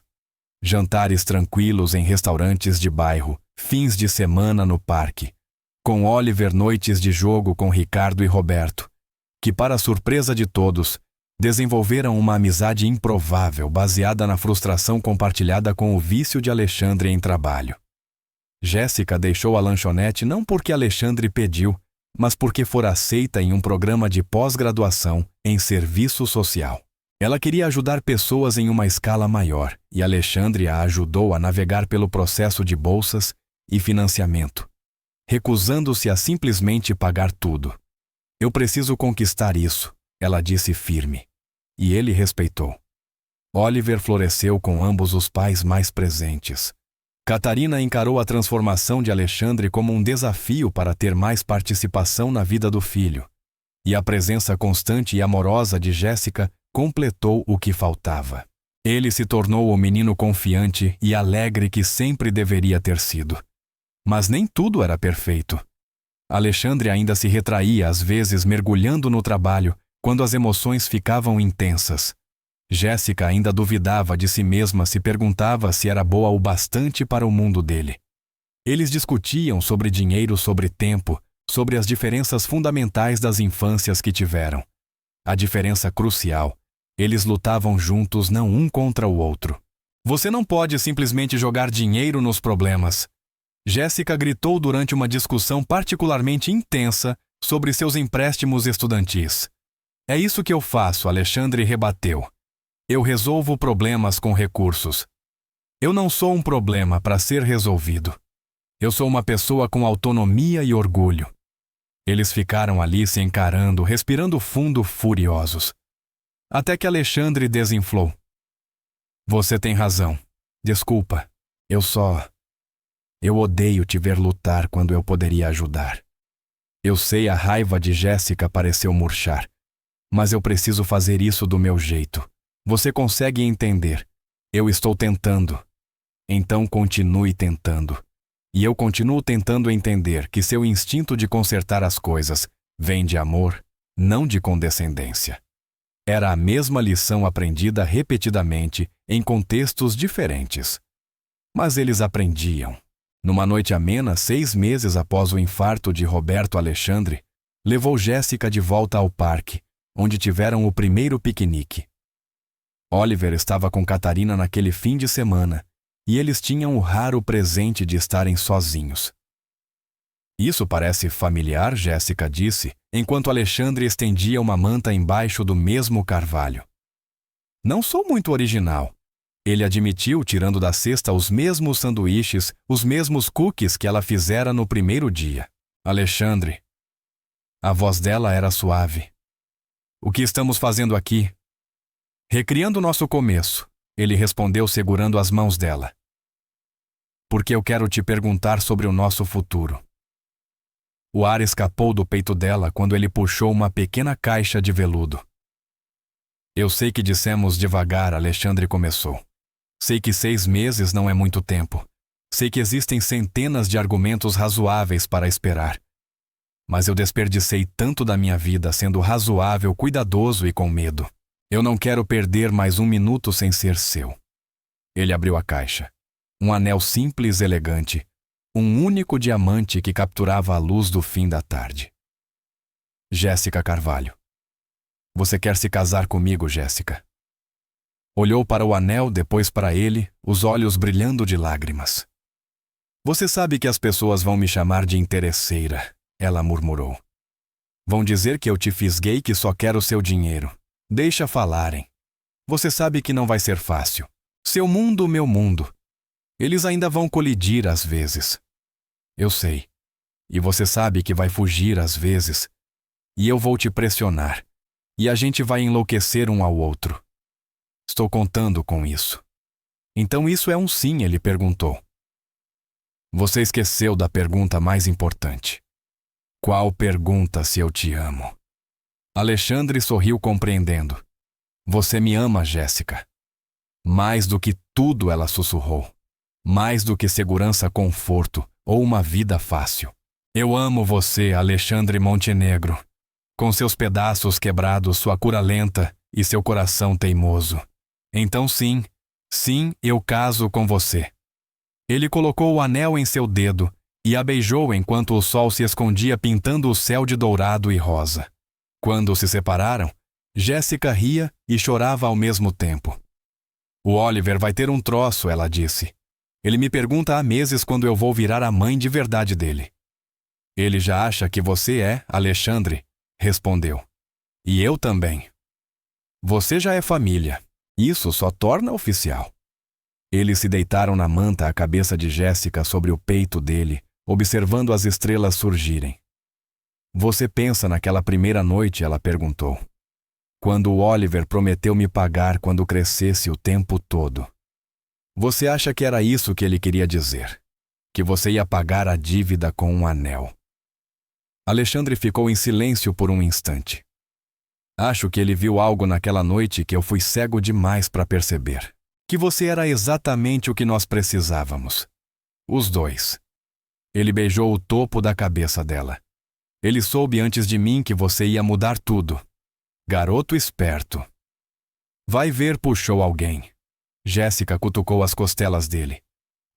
Jantares tranquilos em restaurantes de bairro, fins de semana no parque, com Oliver noites de jogo com Ricardo e Roberto, que, para a surpresa de todos, desenvolveram uma amizade improvável baseada na frustração compartilhada com o vício de Alexandre em trabalho. Jéssica deixou a lanchonete não porque Alexandre pediu, mas porque fora aceita em um programa de pós-graduação em serviço social. Ela queria ajudar pessoas em uma escala maior, e Alexandre a ajudou a navegar pelo processo de bolsas e financiamento, recusando-se a simplesmente pagar tudo. Eu preciso conquistar isso, ela disse firme. E ele respeitou. Oliver floresceu com ambos os pais mais presentes. Catarina encarou a transformação de Alexandre como um desafio para ter mais participação na vida do filho. E a presença constante e amorosa de Jéssica completou o que faltava. Ele se tornou o menino confiante e alegre que sempre deveria ter sido. Mas nem tudo era perfeito. Alexandre ainda se retraía, às vezes mergulhando no trabalho, quando as emoções ficavam intensas. Jéssica ainda duvidava de si mesma, se perguntava se era boa o bastante para o mundo dele. Eles discutiam sobre dinheiro, sobre tempo, sobre as diferenças fundamentais das infâncias que tiveram. A diferença crucial. Eles lutavam juntos, não um contra o outro. Você não pode simplesmente jogar dinheiro nos problemas. Jéssica gritou durante uma discussão particularmente intensa sobre seus empréstimos estudantis. É isso que eu faço, Alexandre rebateu. Eu resolvo problemas com recursos. Eu não sou um problema para ser resolvido. Eu sou uma pessoa com autonomia e orgulho. Eles ficaram ali se encarando, respirando fundo, furiosos. Até que Alexandre desinflou. Você tem razão. Desculpa. Eu odeio te ver lutar quando eu poderia ajudar. Eu sei, a raiva de Jéssica pareceu murchar. Mas eu preciso fazer isso do meu jeito. Você consegue entender. Eu estou tentando. Então continue tentando. E eu continuo tentando entender que seu instinto de consertar as coisas vem de amor, não de condescendência. Era a mesma lição aprendida repetidamente em contextos diferentes. Mas eles aprendiam. Numa noite amena, 6 meses após o infarto de Roberto Alexandre, levou Jéssica de volta ao parque, onde tiveram o primeiro piquenique. Oliver estava com Catarina naquele fim de semana, e eles tinham o raro presente de estarem sozinhos. Isso parece familiar, Jéssica disse, enquanto Alexandre estendia uma manta embaixo do mesmo carvalho. Não sou muito original. Ele admitiu, tirando da cesta os mesmos sanduíches, os mesmos cookies que ela fizera no primeiro dia. Alexandre. A voz dela era suave. O que estamos fazendo aqui? Recriando nosso começo, ele respondeu segurando as mãos dela. Porque eu quero te perguntar sobre o nosso futuro. O ar escapou do peito dela quando ele puxou uma pequena caixa de veludo. Eu sei que dissemos devagar, Alexandre começou. Sei que 6 meses não é muito tempo. Sei que existem centenas de argumentos razoáveis para esperar. Mas eu desperdicei tanto da minha vida sendo razoável, cuidadoso e com medo. Eu não quero perder mais 1 minuto sem ser seu. Ele abriu a caixa. Um anel simples e elegante. Um único diamante que capturava a luz do fim da tarde. Jéssica Carvalho. Você quer se casar comigo, Jéssica? Olhou para o anel, depois para ele, os olhos brilhando de lágrimas. Você sabe que as pessoas vão me chamar de interesseira, ela murmurou. Vão dizer que eu te fisguei, que só quero seu dinheiro. Deixa falarem. Você sabe que não vai ser fácil. Seu mundo, meu mundo. Eles ainda vão colidir às vezes. Eu sei. E você sabe que vai fugir às vezes. E eu vou te pressionar. E a gente vai enlouquecer um ao outro. Estou contando com isso. Então isso é um sim, ele perguntou. Você esqueceu da pergunta mais importante. Qual pergunta se eu te amo? Alexandre sorriu compreendendo. Você me ama, Jéssica. Mais do que tudo, ela sussurrou. Mais do que segurança, conforto ou uma vida fácil. Eu amo você, Alexandre Montenegro. Com seus pedaços quebrados, sua cura lenta e seu coração teimoso. Então sim, eu caso com você. Ele colocou o anel em seu dedo e a beijou enquanto o sol se escondia pintando o céu de dourado e rosa. Quando se separaram, Jéssica ria e chorava ao mesmo tempo. O Oliver vai ter um troço, ela disse. Ele me pergunta há meses quando eu vou virar a mãe de verdade dele. Ele já acha que você é Alexandre, respondeu. E eu também. Você já é família. Isso só torna oficial. Eles se deitaram na manta a cabeça de Jéssica sobre o peito dele, observando as estrelas surgirem. Você pensa naquela primeira noite, ela perguntou. Quando o Oliver prometeu me pagar quando crescesse o tempo todo. Você acha que era isso que ele queria dizer? Que você ia pagar a dívida com um anel? Alexandre ficou em silêncio por um instante. Acho que ele viu algo naquela noite que eu fui cego demais para perceber. Que você era exatamente o que nós precisávamos. Os dois. Ele beijou o topo da cabeça dela. Ele soube antes de mim que você ia mudar tudo. Garoto esperto. Vai ver, puxou alguém. Jéssica cutucou as costelas dele.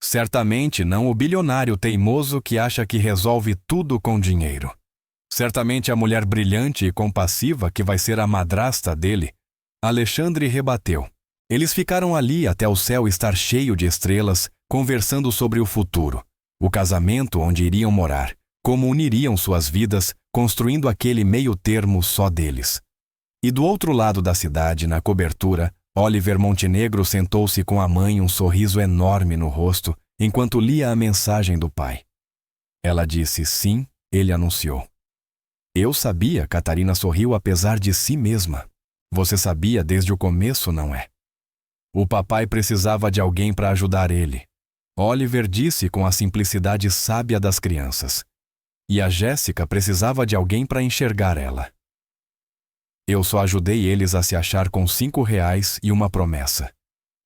Certamente não o bilionário teimoso que acha que resolve tudo com dinheiro. Certamente a mulher brilhante e compassiva que vai ser a madrasta dele. Alexandre rebateu. Eles ficaram ali até o céu estar cheio de estrelas, conversando sobre o futuro, o casamento onde iriam morar, como uniriam suas vidas, construindo aquele meio-termo só deles. E do outro lado da cidade, na cobertura, Oliver Montenegro sentou-se com a mãe, um sorriso enorme no rosto, enquanto lia a mensagem do pai. Ela disse sim, ele anunciou. Eu sabia, Catarina sorriu apesar de si mesma. Você sabia desde o começo, não é? O papai precisava de alguém para ajudar ele. Oliver disse com a simplicidade sábia das crianças. E a Jéssica precisava de alguém para enxergar ela. Eu só ajudei eles a se achar com R$5 e uma promessa.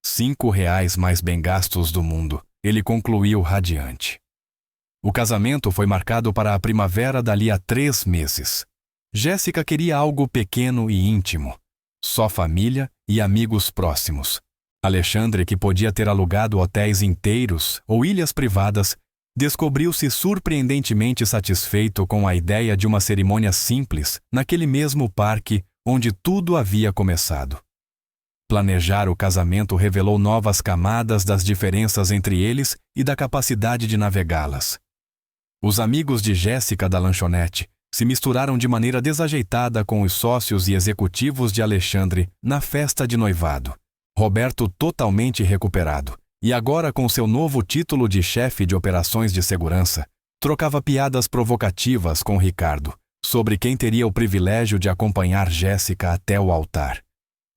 R$5 mais bem gastos do mundo, ele concluiu radiante. O casamento foi marcado para a primavera dali a 3 meses. Jéssica queria algo pequeno e íntimo. Só família e amigos próximos. Alexandre, que podia ter alugado hotéis inteiros ou ilhas privadas, descobriu-se surpreendentemente satisfeito com a ideia de uma cerimônia simples naquele mesmo parque onde tudo havia começado. Planejar o casamento revelou novas camadas das diferenças entre eles e da capacidade de navegá-las. Os amigos de Jéssica da lanchonete se misturaram de maneira desajeitada com os sócios e executivos de Alexandre na festa de noivado. Roberto totalmente recuperado, e agora com seu novo título de chefe de operações de segurança, trocava piadas provocativas com Ricardo, sobre quem teria o privilégio de acompanhar Jéssica até o altar.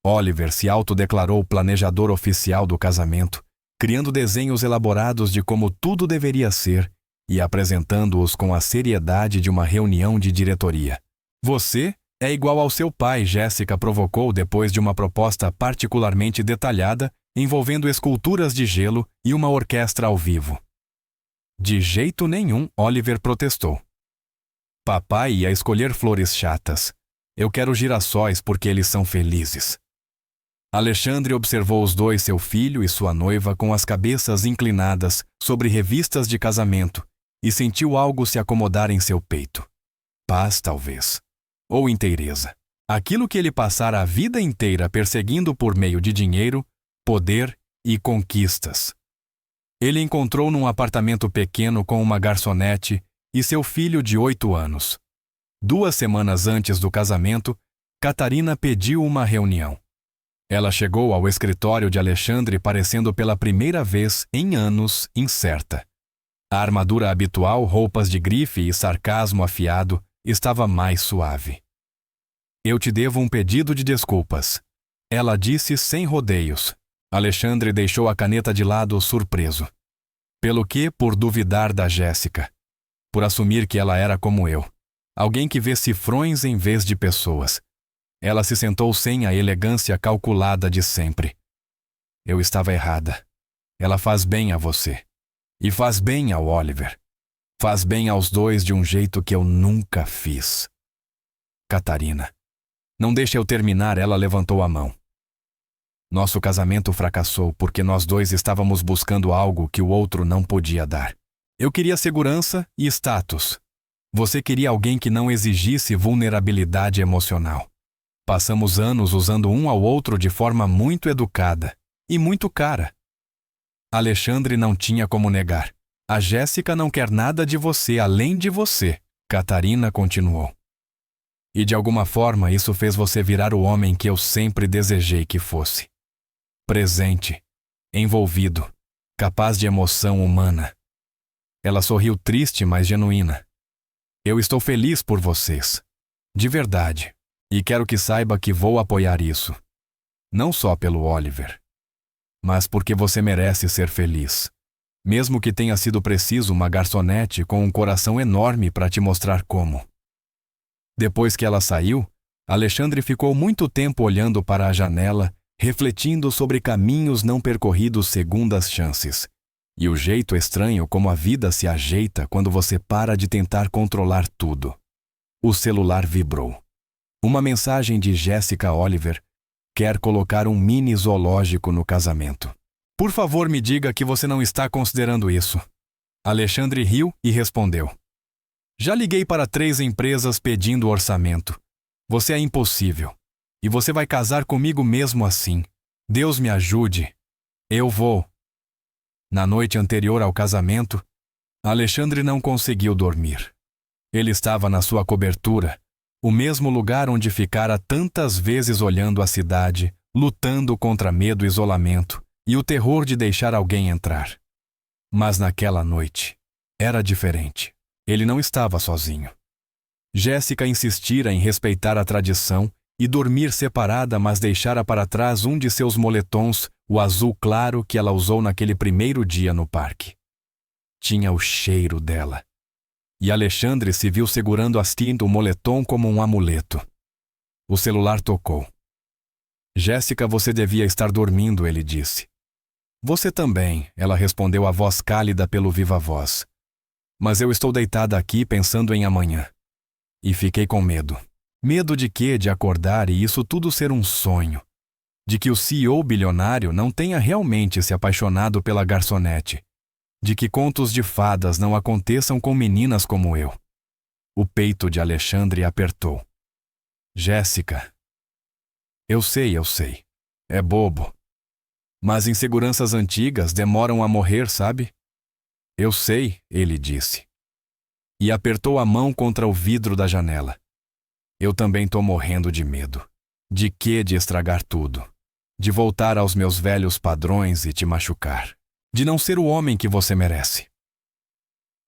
Oliver se autodeclarou planejador oficial do casamento, criando desenhos elaborados de como tudo deveria ser e apresentando-os com a seriedade de uma reunião de diretoria. Você é igual ao seu pai, Jéssica provocou depois de uma proposta particularmente detalhada envolvendo esculturas de gelo e uma orquestra ao vivo. De jeito nenhum, Oliver protestou. Papai ia escolher flores chatas. Eu quero girassóis porque eles são felizes. Alexandre observou os dois, seu filho e sua noiva, com as cabeças inclinadas sobre revistas de casamento e sentiu algo se acomodar em seu peito. Paz, talvez. Ou inteireza. Aquilo que ele passara a vida inteira perseguindo por meio de dinheiro, poder e conquistas. Ele encontrou num apartamento pequeno com uma garçonete e seu filho de 8 anos. 2 semanas antes do casamento, Catarina pediu uma reunião. Ela chegou ao escritório de Alexandre parecendo pela primeira vez em anos incerta. A armadura habitual, roupas de grife e sarcasmo afiado, estava mais suave. Eu te devo um pedido de desculpas. Ela disse sem rodeios. Alexandre deixou a caneta de lado surpreso. Pelo que, por duvidar da Jéssica. Por assumir que ela era como eu. Alguém que vê cifrões em vez de pessoas. Ela se sentou sem a elegância calculada de sempre. Eu estava errada. Ela faz bem a você. E faz bem ao Oliver. Faz bem aos dois de um jeito que eu nunca fiz. Catarina. Não deixe eu terminar, ela levantou a mão. Nosso casamento fracassou porque nós dois estávamos buscando algo que o outro não podia dar. Eu queria segurança e status. Você queria alguém que não exigisse vulnerabilidade emocional. Passamos anos usando um ao outro de forma muito educada e muito cara. Alexandre não tinha como negar. A Jéssica não quer nada de você além de você, Catarina continuou. E de alguma forma isso fez você virar o homem que eu sempre desejei que fosse. Presente, envolvido, capaz de emoção humana. Ela sorriu triste, mas genuína. Eu estou feliz por vocês. De verdade. E quero que saiba que vou apoiar isso. Não só pelo Oliver, mas porque você merece ser feliz. Mesmo que tenha sido preciso uma garçonete com um coração enorme para te mostrar como. Depois que ela saiu, Alexandre ficou muito tempo olhando para a janela, refletindo sobre caminhos não percorridos segundas chances. E o jeito estranho como a vida se ajeita quando você para de tentar controlar tudo. O celular vibrou. Uma mensagem de Jéssica Oliver. Quer colocar um mini zoológico no casamento. Por favor, me diga que você não está considerando isso. Alexandre riu e respondeu. Já liguei para 3 empresas pedindo orçamento. Você é impossível. E você vai casar comigo mesmo assim. Deus me ajude. Eu vou. Na noite anterior ao casamento, Alexandre não conseguiu dormir. Ele estava na sua cobertura, o mesmo lugar onde ficara tantas vezes olhando a cidade, lutando contra medo e isolamento e o terror de deixar alguém entrar. Mas naquela noite, era diferente. Ele não estava sozinho. Jéssica insistira em respeitar a tradição e dormir separada, mas deixara para trás um de seus moletons, o azul claro que ela usou naquele primeiro dia no parque. Tinha o cheiro dela. E Alexandre se viu segurando o moletom como um amuleto. O celular tocou. Jéssica, você devia estar dormindo, ele disse. Você também, ela respondeu a voz cálida pelo viva-voz. Mas eu estou deitada aqui pensando em amanhã. E fiquei com medo. Medo de quê? De acordar e isso tudo ser um sonho. De que o CEO bilionário não tenha realmente se apaixonado pela garçonete. De que contos de fadas não aconteçam com meninas como eu. O peito de Alexandre apertou. Jéssica. Eu sei. É bobo. Mas inseguranças antigas demoram a morrer, sabe? Eu sei, ele disse. E apertou a mão contra o vidro da janela. Eu também tô morrendo de medo. De quê? De estragar tudo. De voltar aos meus velhos padrões e te machucar. De não ser o homem que você merece.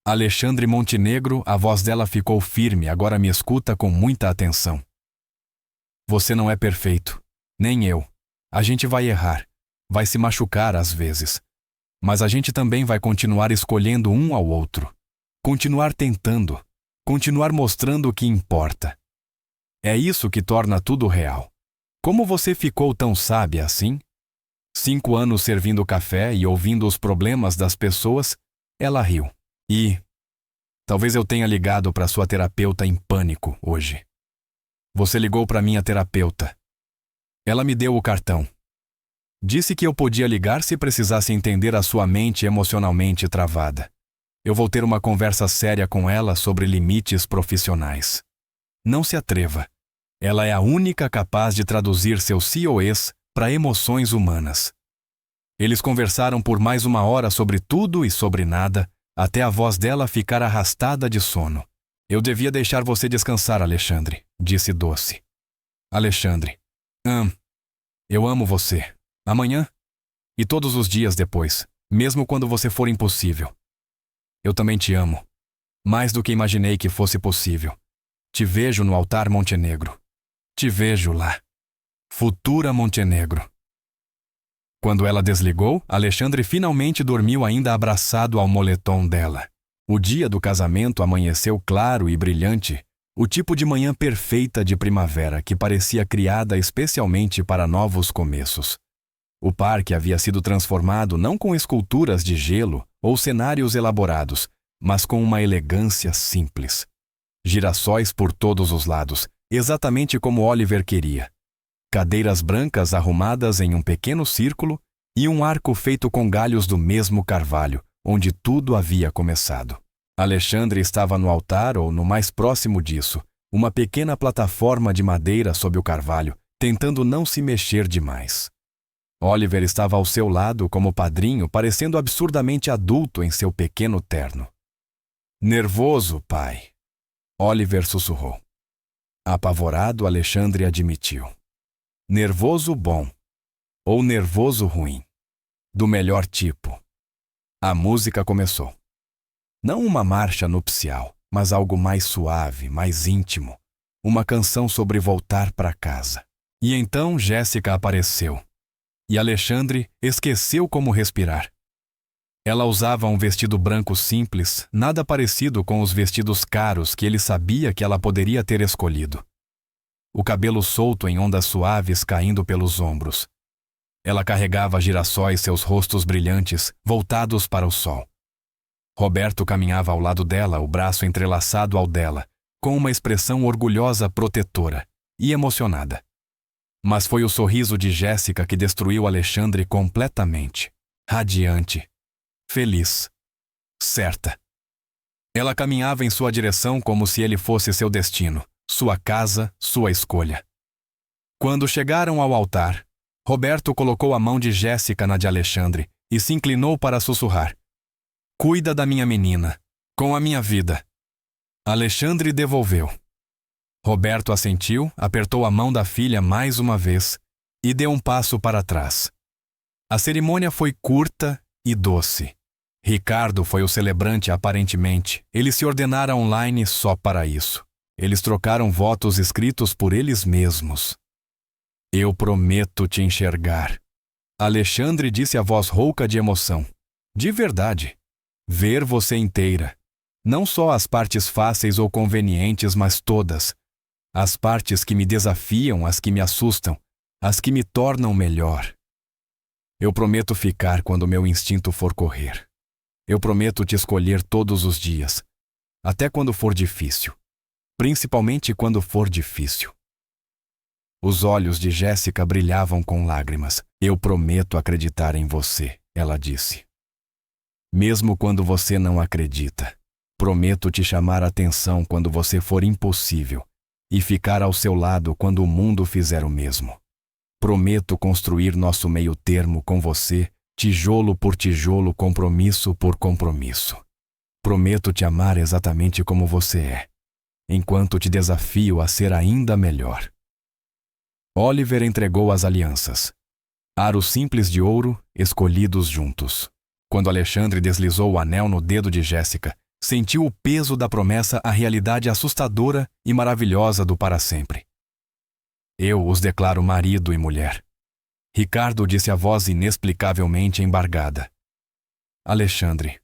Alexandre Montenegro, a voz dela ficou firme, agora me escuta com muita atenção. Você não é perfeito. Nem eu. A gente vai errar. Vai se machucar às vezes. Mas a gente também vai continuar escolhendo um ao outro. Continuar tentando. Continuar mostrando o que importa. É isso que torna tudo real. Como você ficou tão sábia assim? 5 anos servindo café e ouvindo os problemas das pessoas, ela riu. E talvez eu tenha ligado para sua terapeuta em pânico hoje. Você ligou para minha terapeuta. Ela me deu o cartão. Disse que eu podia ligar se precisasse entender a sua mente emocionalmente travada. Eu vou ter uma conversa séria com ela sobre limites profissionais. Não se atreva. Ela é a única capaz de traduzir seus COEs para emoções humanas. Eles conversaram por mais 1 hora sobre tudo e sobre nada, até a voz dela ficar arrastada de sono. Eu devia deixar você descansar, Alexandre, disse doce. Alexandre. Eu amo você. Amanhã? E todos os dias depois, mesmo quando você for impossível. Eu também te amo. Mais do que imaginei que fosse possível. Te vejo no altar Montenegro. Te vejo lá. Futura Montenegro. Quando ela desligou, Alexandre finalmente dormiu ainda abraçado ao moletom dela. O dia do casamento amanheceu claro e brilhante, o tipo de manhã perfeita de primavera que parecia criada especialmente para novos começos. O parque havia sido transformado não com esculturas de gelo ou cenários elaborados, mas com uma elegância simples. Girassóis por todos os lados, exatamente como Oliver queria. Cadeiras brancas arrumadas em um pequeno círculo e um arco feito com galhos do mesmo carvalho, onde tudo havia começado. Alexandre estava no altar ou no mais próximo disso, uma pequena plataforma de madeira sob o carvalho, tentando não se mexer demais. Oliver estava ao seu lado como padrinho, parecendo absurdamente adulto em seu pequeno terno. Nervoso, pai, Oliver sussurrou. Apavorado, Alexandre admitiu. Nervoso bom, ou nervoso ruim, do melhor tipo. A música começou. Não uma marcha nupcial, mas algo mais suave, mais íntimo. Uma canção sobre voltar para casa. E então Jéssica apareceu. E Alexandre esqueceu como respirar. Ela usava um vestido branco simples, nada parecido com os vestidos caros que ele sabia que ela poderia ter escolhido. O cabelo solto em ondas suaves caindo pelos ombros. Ela carregava girassóis, seus rostos brilhantes, voltados para o sol. Roberto caminhava ao lado dela, o braço entrelaçado ao dela, com uma expressão orgulhosa, protetora e emocionada. Mas foi o sorriso de Jéssica que destruiu Alexandre completamente. Radiante. Feliz. Certa. Ela caminhava em sua direção como se ele fosse seu destino, sua casa, sua escolha. Quando chegaram ao altar, Roberto colocou a mão de Jéssica na de Alexandre e se inclinou para sussurrar. Cuida da minha menina, com a minha vida. Alexandre devolveu. Roberto assentiu, apertou a mão da filha mais uma vez e deu um passo para trás. A cerimônia foi curta e doce. Ricardo foi o celebrante aparentemente. Eles se ordenaram online só para isso. Eles trocaram votos escritos por eles mesmos. Eu prometo te enxergar. Alexandre disse a voz rouca de emoção. De verdade. Ver você inteira. Não só as partes fáceis ou convenientes, mas todas. As partes que me desafiam, as que me assustam, as que me tornam melhor. Eu prometo ficar quando meu instinto for correr. Eu prometo te escolher todos os dias, até quando for difícil. Principalmente quando for difícil. Os olhos de Jéssica brilhavam com lágrimas. Eu prometo acreditar em você, ela disse. Mesmo quando você não acredita. Prometo te chamar a atenção quando você for impossível e ficar ao seu lado quando o mundo fizer o mesmo. Prometo construir nosso meio termo com você, tijolo por tijolo, compromisso por compromisso. Prometo te amar exatamente como você é, enquanto te desafio a ser ainda melhor. Oliver entregou as alianças. Aros simples de ouro, escolhidos juntos. Quando Alexandre deslizou o anel no dedo de Jéssica, sentiu o peso da promessa, a realidade assustadora e maravilhosa do para sempre. Eu os declaro marido e mulher. Ricardo disse a voz inexplicavelmente embargada. Alexandre,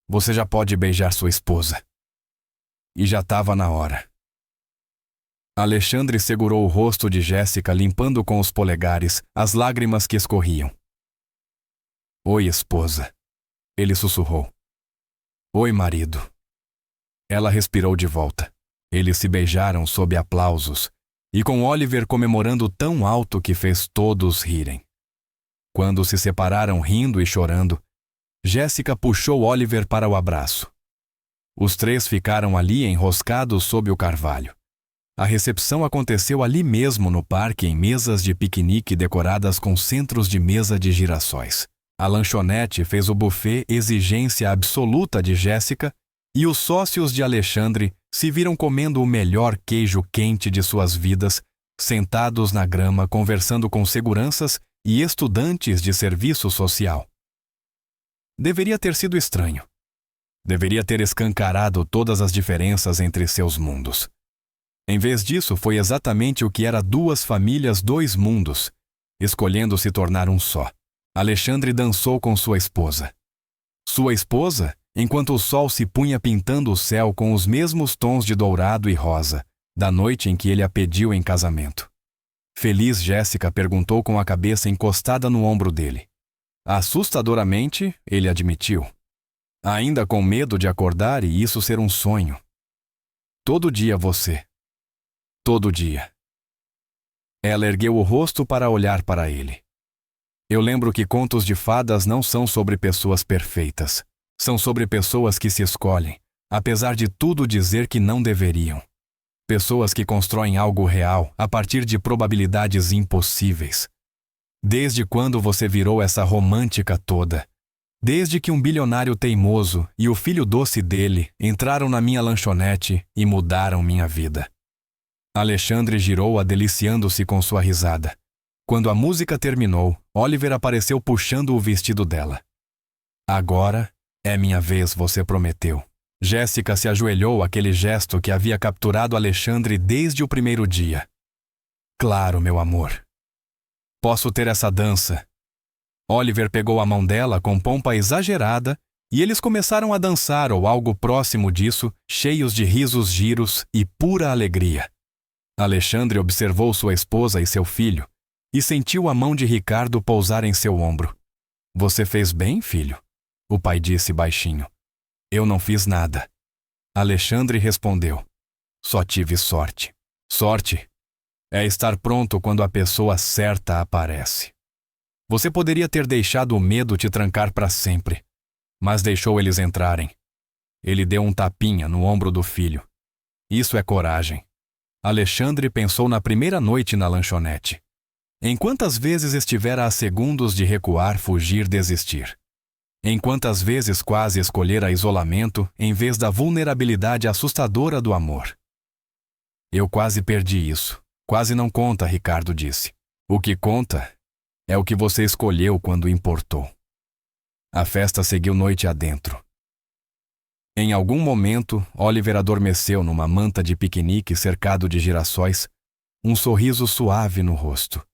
você já pode beijar sua esposa. E já estava na hora. Alexandre segurou o rosto de Jéssica, limpando com os polegares as lágrimas que escorriam. Oi, esposa. Ele sussurrou. Oi, marido. Ela respirou de volta. Eles se beijaram sob aplausos, e com Oliver comemorando tão alto que fez todos rirem. Quando se separaram rindo e chorando, Jéssica puxou Oliver para o abraço. Os três ficaram ali enroscados sob o carvalho. A recepção aconteceu ali mesmo no parque, em mesas de piquenique decoradas com centros de mesa de girassóis. A lanchonete fez o buffet exigência absoluta de Jéssica e os sócios de Alexandre se viram comendo o melhor queijo quente de suas vidas, sentados na grama conversando com seguranças e estudantes de serviço social. Deveria ter sido estranho. Deveria ter escancarado todas as diferenças entre seus mundos. Em vez disso, foi exatamente o que era duas famílias, dois mundos, escolhendo se tornar um só. Alexandre dançou com sua esposa. Sua esposa, enquanto o sol se punha pintando o céu com os mesmos tons de dourado e rosa, da noite em que ele a pediu em casamento. Feliz, Jéssica perguntou com a cabeça encostada no ombro dele. Assustadoramente, ele admitiu. Ainda com medo de acordar e isso ser um sonho. Todo dia você. Todo dia. Ela ergueu o rosto para olhar para ele. Eu lembro que contos de fadas não são sobre pessoas perfeitas. São sobre pessoas que se escolhem, apesar de tudo dizer que não deveriam. Pessoas que constroem algo real a partir de probabilidades impossíveis. Desde quando você virou essa romântica toda? Desde que um bilionário teimoso e o filho doce dele entraram na minha lanchonete e mudaram minha vida. Alexandre girou, deliciando-se com sua risada. Quando a música terminou, Oliver apareceu puxando o vestido dela. Agora é minha vez, você prometeu. Jéssica se ajoelhou àquele gesto que havia capturado Alexandre desde o primeiro dia. Claro, meu amor. Posso ter essa dança. Oliver pegou a mão dela com pompa exagerada e eles começaram a dançar ou algo próximo disso, cheios de risos, giros e pura alegria. Alexandre observou sua esposa e seu filho e sentiu a mão de Ricardo pousar em seu ombro. Você fez bem, filho? O pai disse baixinho. Eu não fiz nada. Alexandre respondeu. Só tive sorte. Sorte é estar pronto quando a pessoa certa aparece. Você poderia ter deixado o medo te trancar para sempre, mas deixou eles entrarem. Ele deu um tapinha no ombro do filho. Isso é coragem. Alexandre pensou na primeira noite na lanchonete. Em quantas vezes estivera a segundos de recuar, fugir, desistir. Em quantas vezes quase escolhera isolamento em vez da vulnerabilidade assustadora do amor. Eu quase perdi isso. Quase não conta, Ricardo disse. O que conta é o que você escolheu quando importou. A festa seguiu noite adentro. Em algum momento, Oliver adormeceu numa manta de piquenique cercado de girassóis, um sorriso suave no rosto.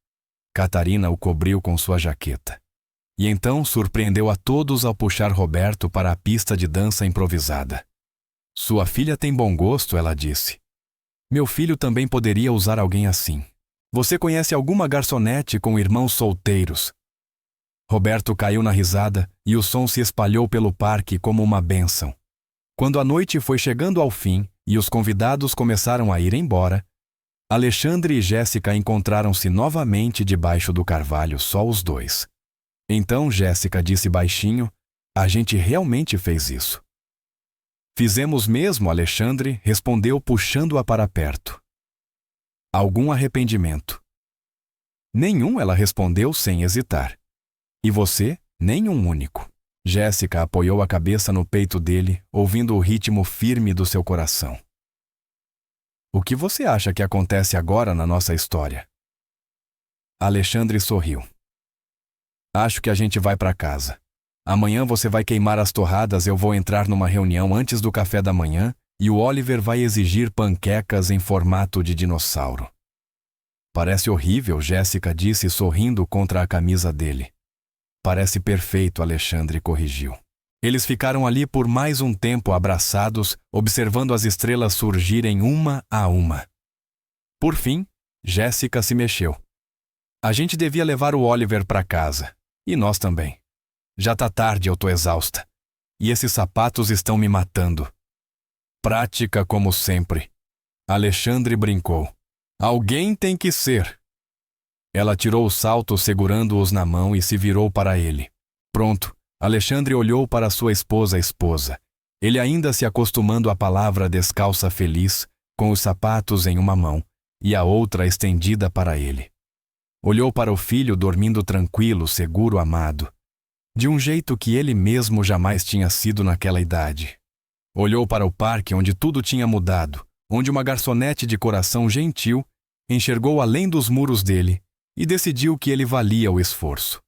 Catarina o cobriu com sua jaqueta. E então surpreendeu a todos ao puxar Roberto para a pista de dança improvisada. Sua filha tem bom gosto, ela disse. Meu filho também poderia usar alguém assim. Você conhece alguma garçonete com irmãos solteiros? Roberto caiu na risada e o som se espalhou pelo parque como uma bênção. Quando a noite foi chegando ao fim e os convidados começaram a ir embora, Alexandre e Jéssica encontraram-se novamente debaixo do carvalho, só os dois. Então Jéssica disse baixinho, a gente realmente fez isso. Fizemos mesmo, Alexandre respondeu puxando-a para perto. Algum arrependimento? Nenhum, ela respondeu sem hesitar. E você? Nenhum único. Jéssica apoiou a cabeça no peito dele, ouvindo o ritmo firme do seu coração. O que você acha que acontece agora na nossa história? Alexandre sorriu. Acho que a gente vai para casa. Amanhã você vai queimar as torradas, eu vou entrar numa reunião antes do café da manhã e o Oliver vai exigir panquecas em formato de dinossauro. Parece horrível, Jéssica disse sorrindo contra a camisa dele. Parece perfeito, Alexandre corrigiu. Eles ficaram ali por mais um tempo abraçados, observando as estrelas surgirem uma a uma. Por fim, Jéssica se mexeu. A gente devia levar o Oliver para casa. E nós também. Já tá tarde, eu tô exausta. E esses sapatos estão me matando. Prática como sempre. Alexandre brincou. Alguém tem que ser. Ela tirou os saltos segurando-os na mão e se virou para ele. Pronto, Alexandre olhou para sua esposa. Ele ainda se acostumando à palavra descalça feliz, com os sapatos em uma mão e a outra estendida para ele. Olhou para o filho dormindo tranquilo, seguro, amado. De um jeito que ele mesmo jamais tinha sido naquela idade. Olhou para o parque onde tudo tinha mudado, onde uma garçonete de coração gentil enxergou além dos muros dele e decidiu que ele valia o esforço.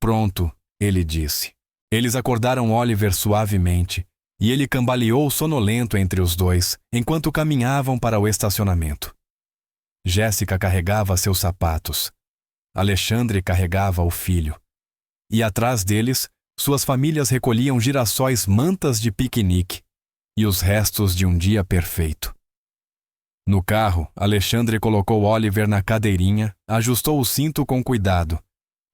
Pronto, ele disse. Eles acordaram Oliver suavemente e ele cambaleou sonolento entre os dois enquanto caminhavam para o estacionamento. Jéssica carregava seus sapatos. Alexandre carregava o filho. E atrás deles, suas famílias recolhiam girassóis, mantas de piquenique e os restos de um dia perfeito. No carro, Alexandre colocou Oliver na cadeirinha, ajustou o cinto com cuidado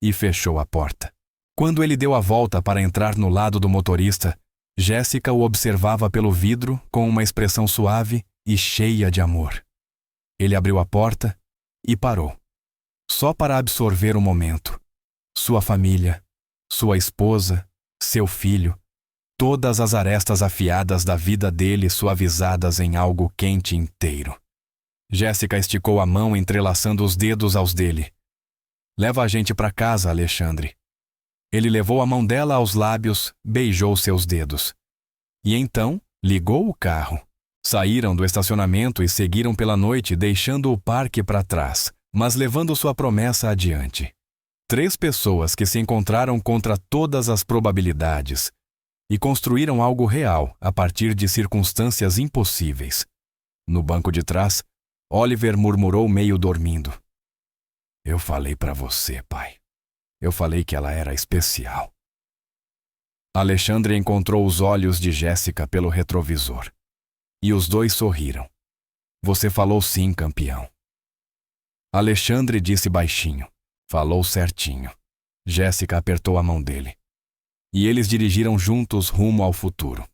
e fechou a porta. Quando ele deu a volta para entrar no lado do motorista, Jéssica o observava pelo vidro com uma expressão suave e cheia de amor. Ele abriu a porta e parou, só para absorver o momento. Sua família, sua esposa, seu filho, todas as arestas afiadas da vida dele suavizadas em algo quente inteiro. Jéssica esticou a mão entrelaçando os dedos aos dele. Leva a gente para casa, Alexandre. Ele levou a mão dela aos lábios, beijou seus dedos. E então, ligou o carro. Saíram do estacionamento e seguiram pela noite, deixando o parque para trás, mas levando sua promessa adiante. 3 pessoas que se encontraram contra todas as probabilidades e construíram algo real a partir de circunstâncias impossíveis. No banco de trás, Oliver murmurou meio dormindo. Eu falei para você, pai. Eu falei que ela era especial. Alexandre encontrou os olhos de Jéssica pelo retrovisor. E os dois sorriram. Você falou sim, campeão. Alexandre disse baixinho. Falou certinho. Jéssica apertou a mão dele. E eles dirigiram juntos rumo ao futuro.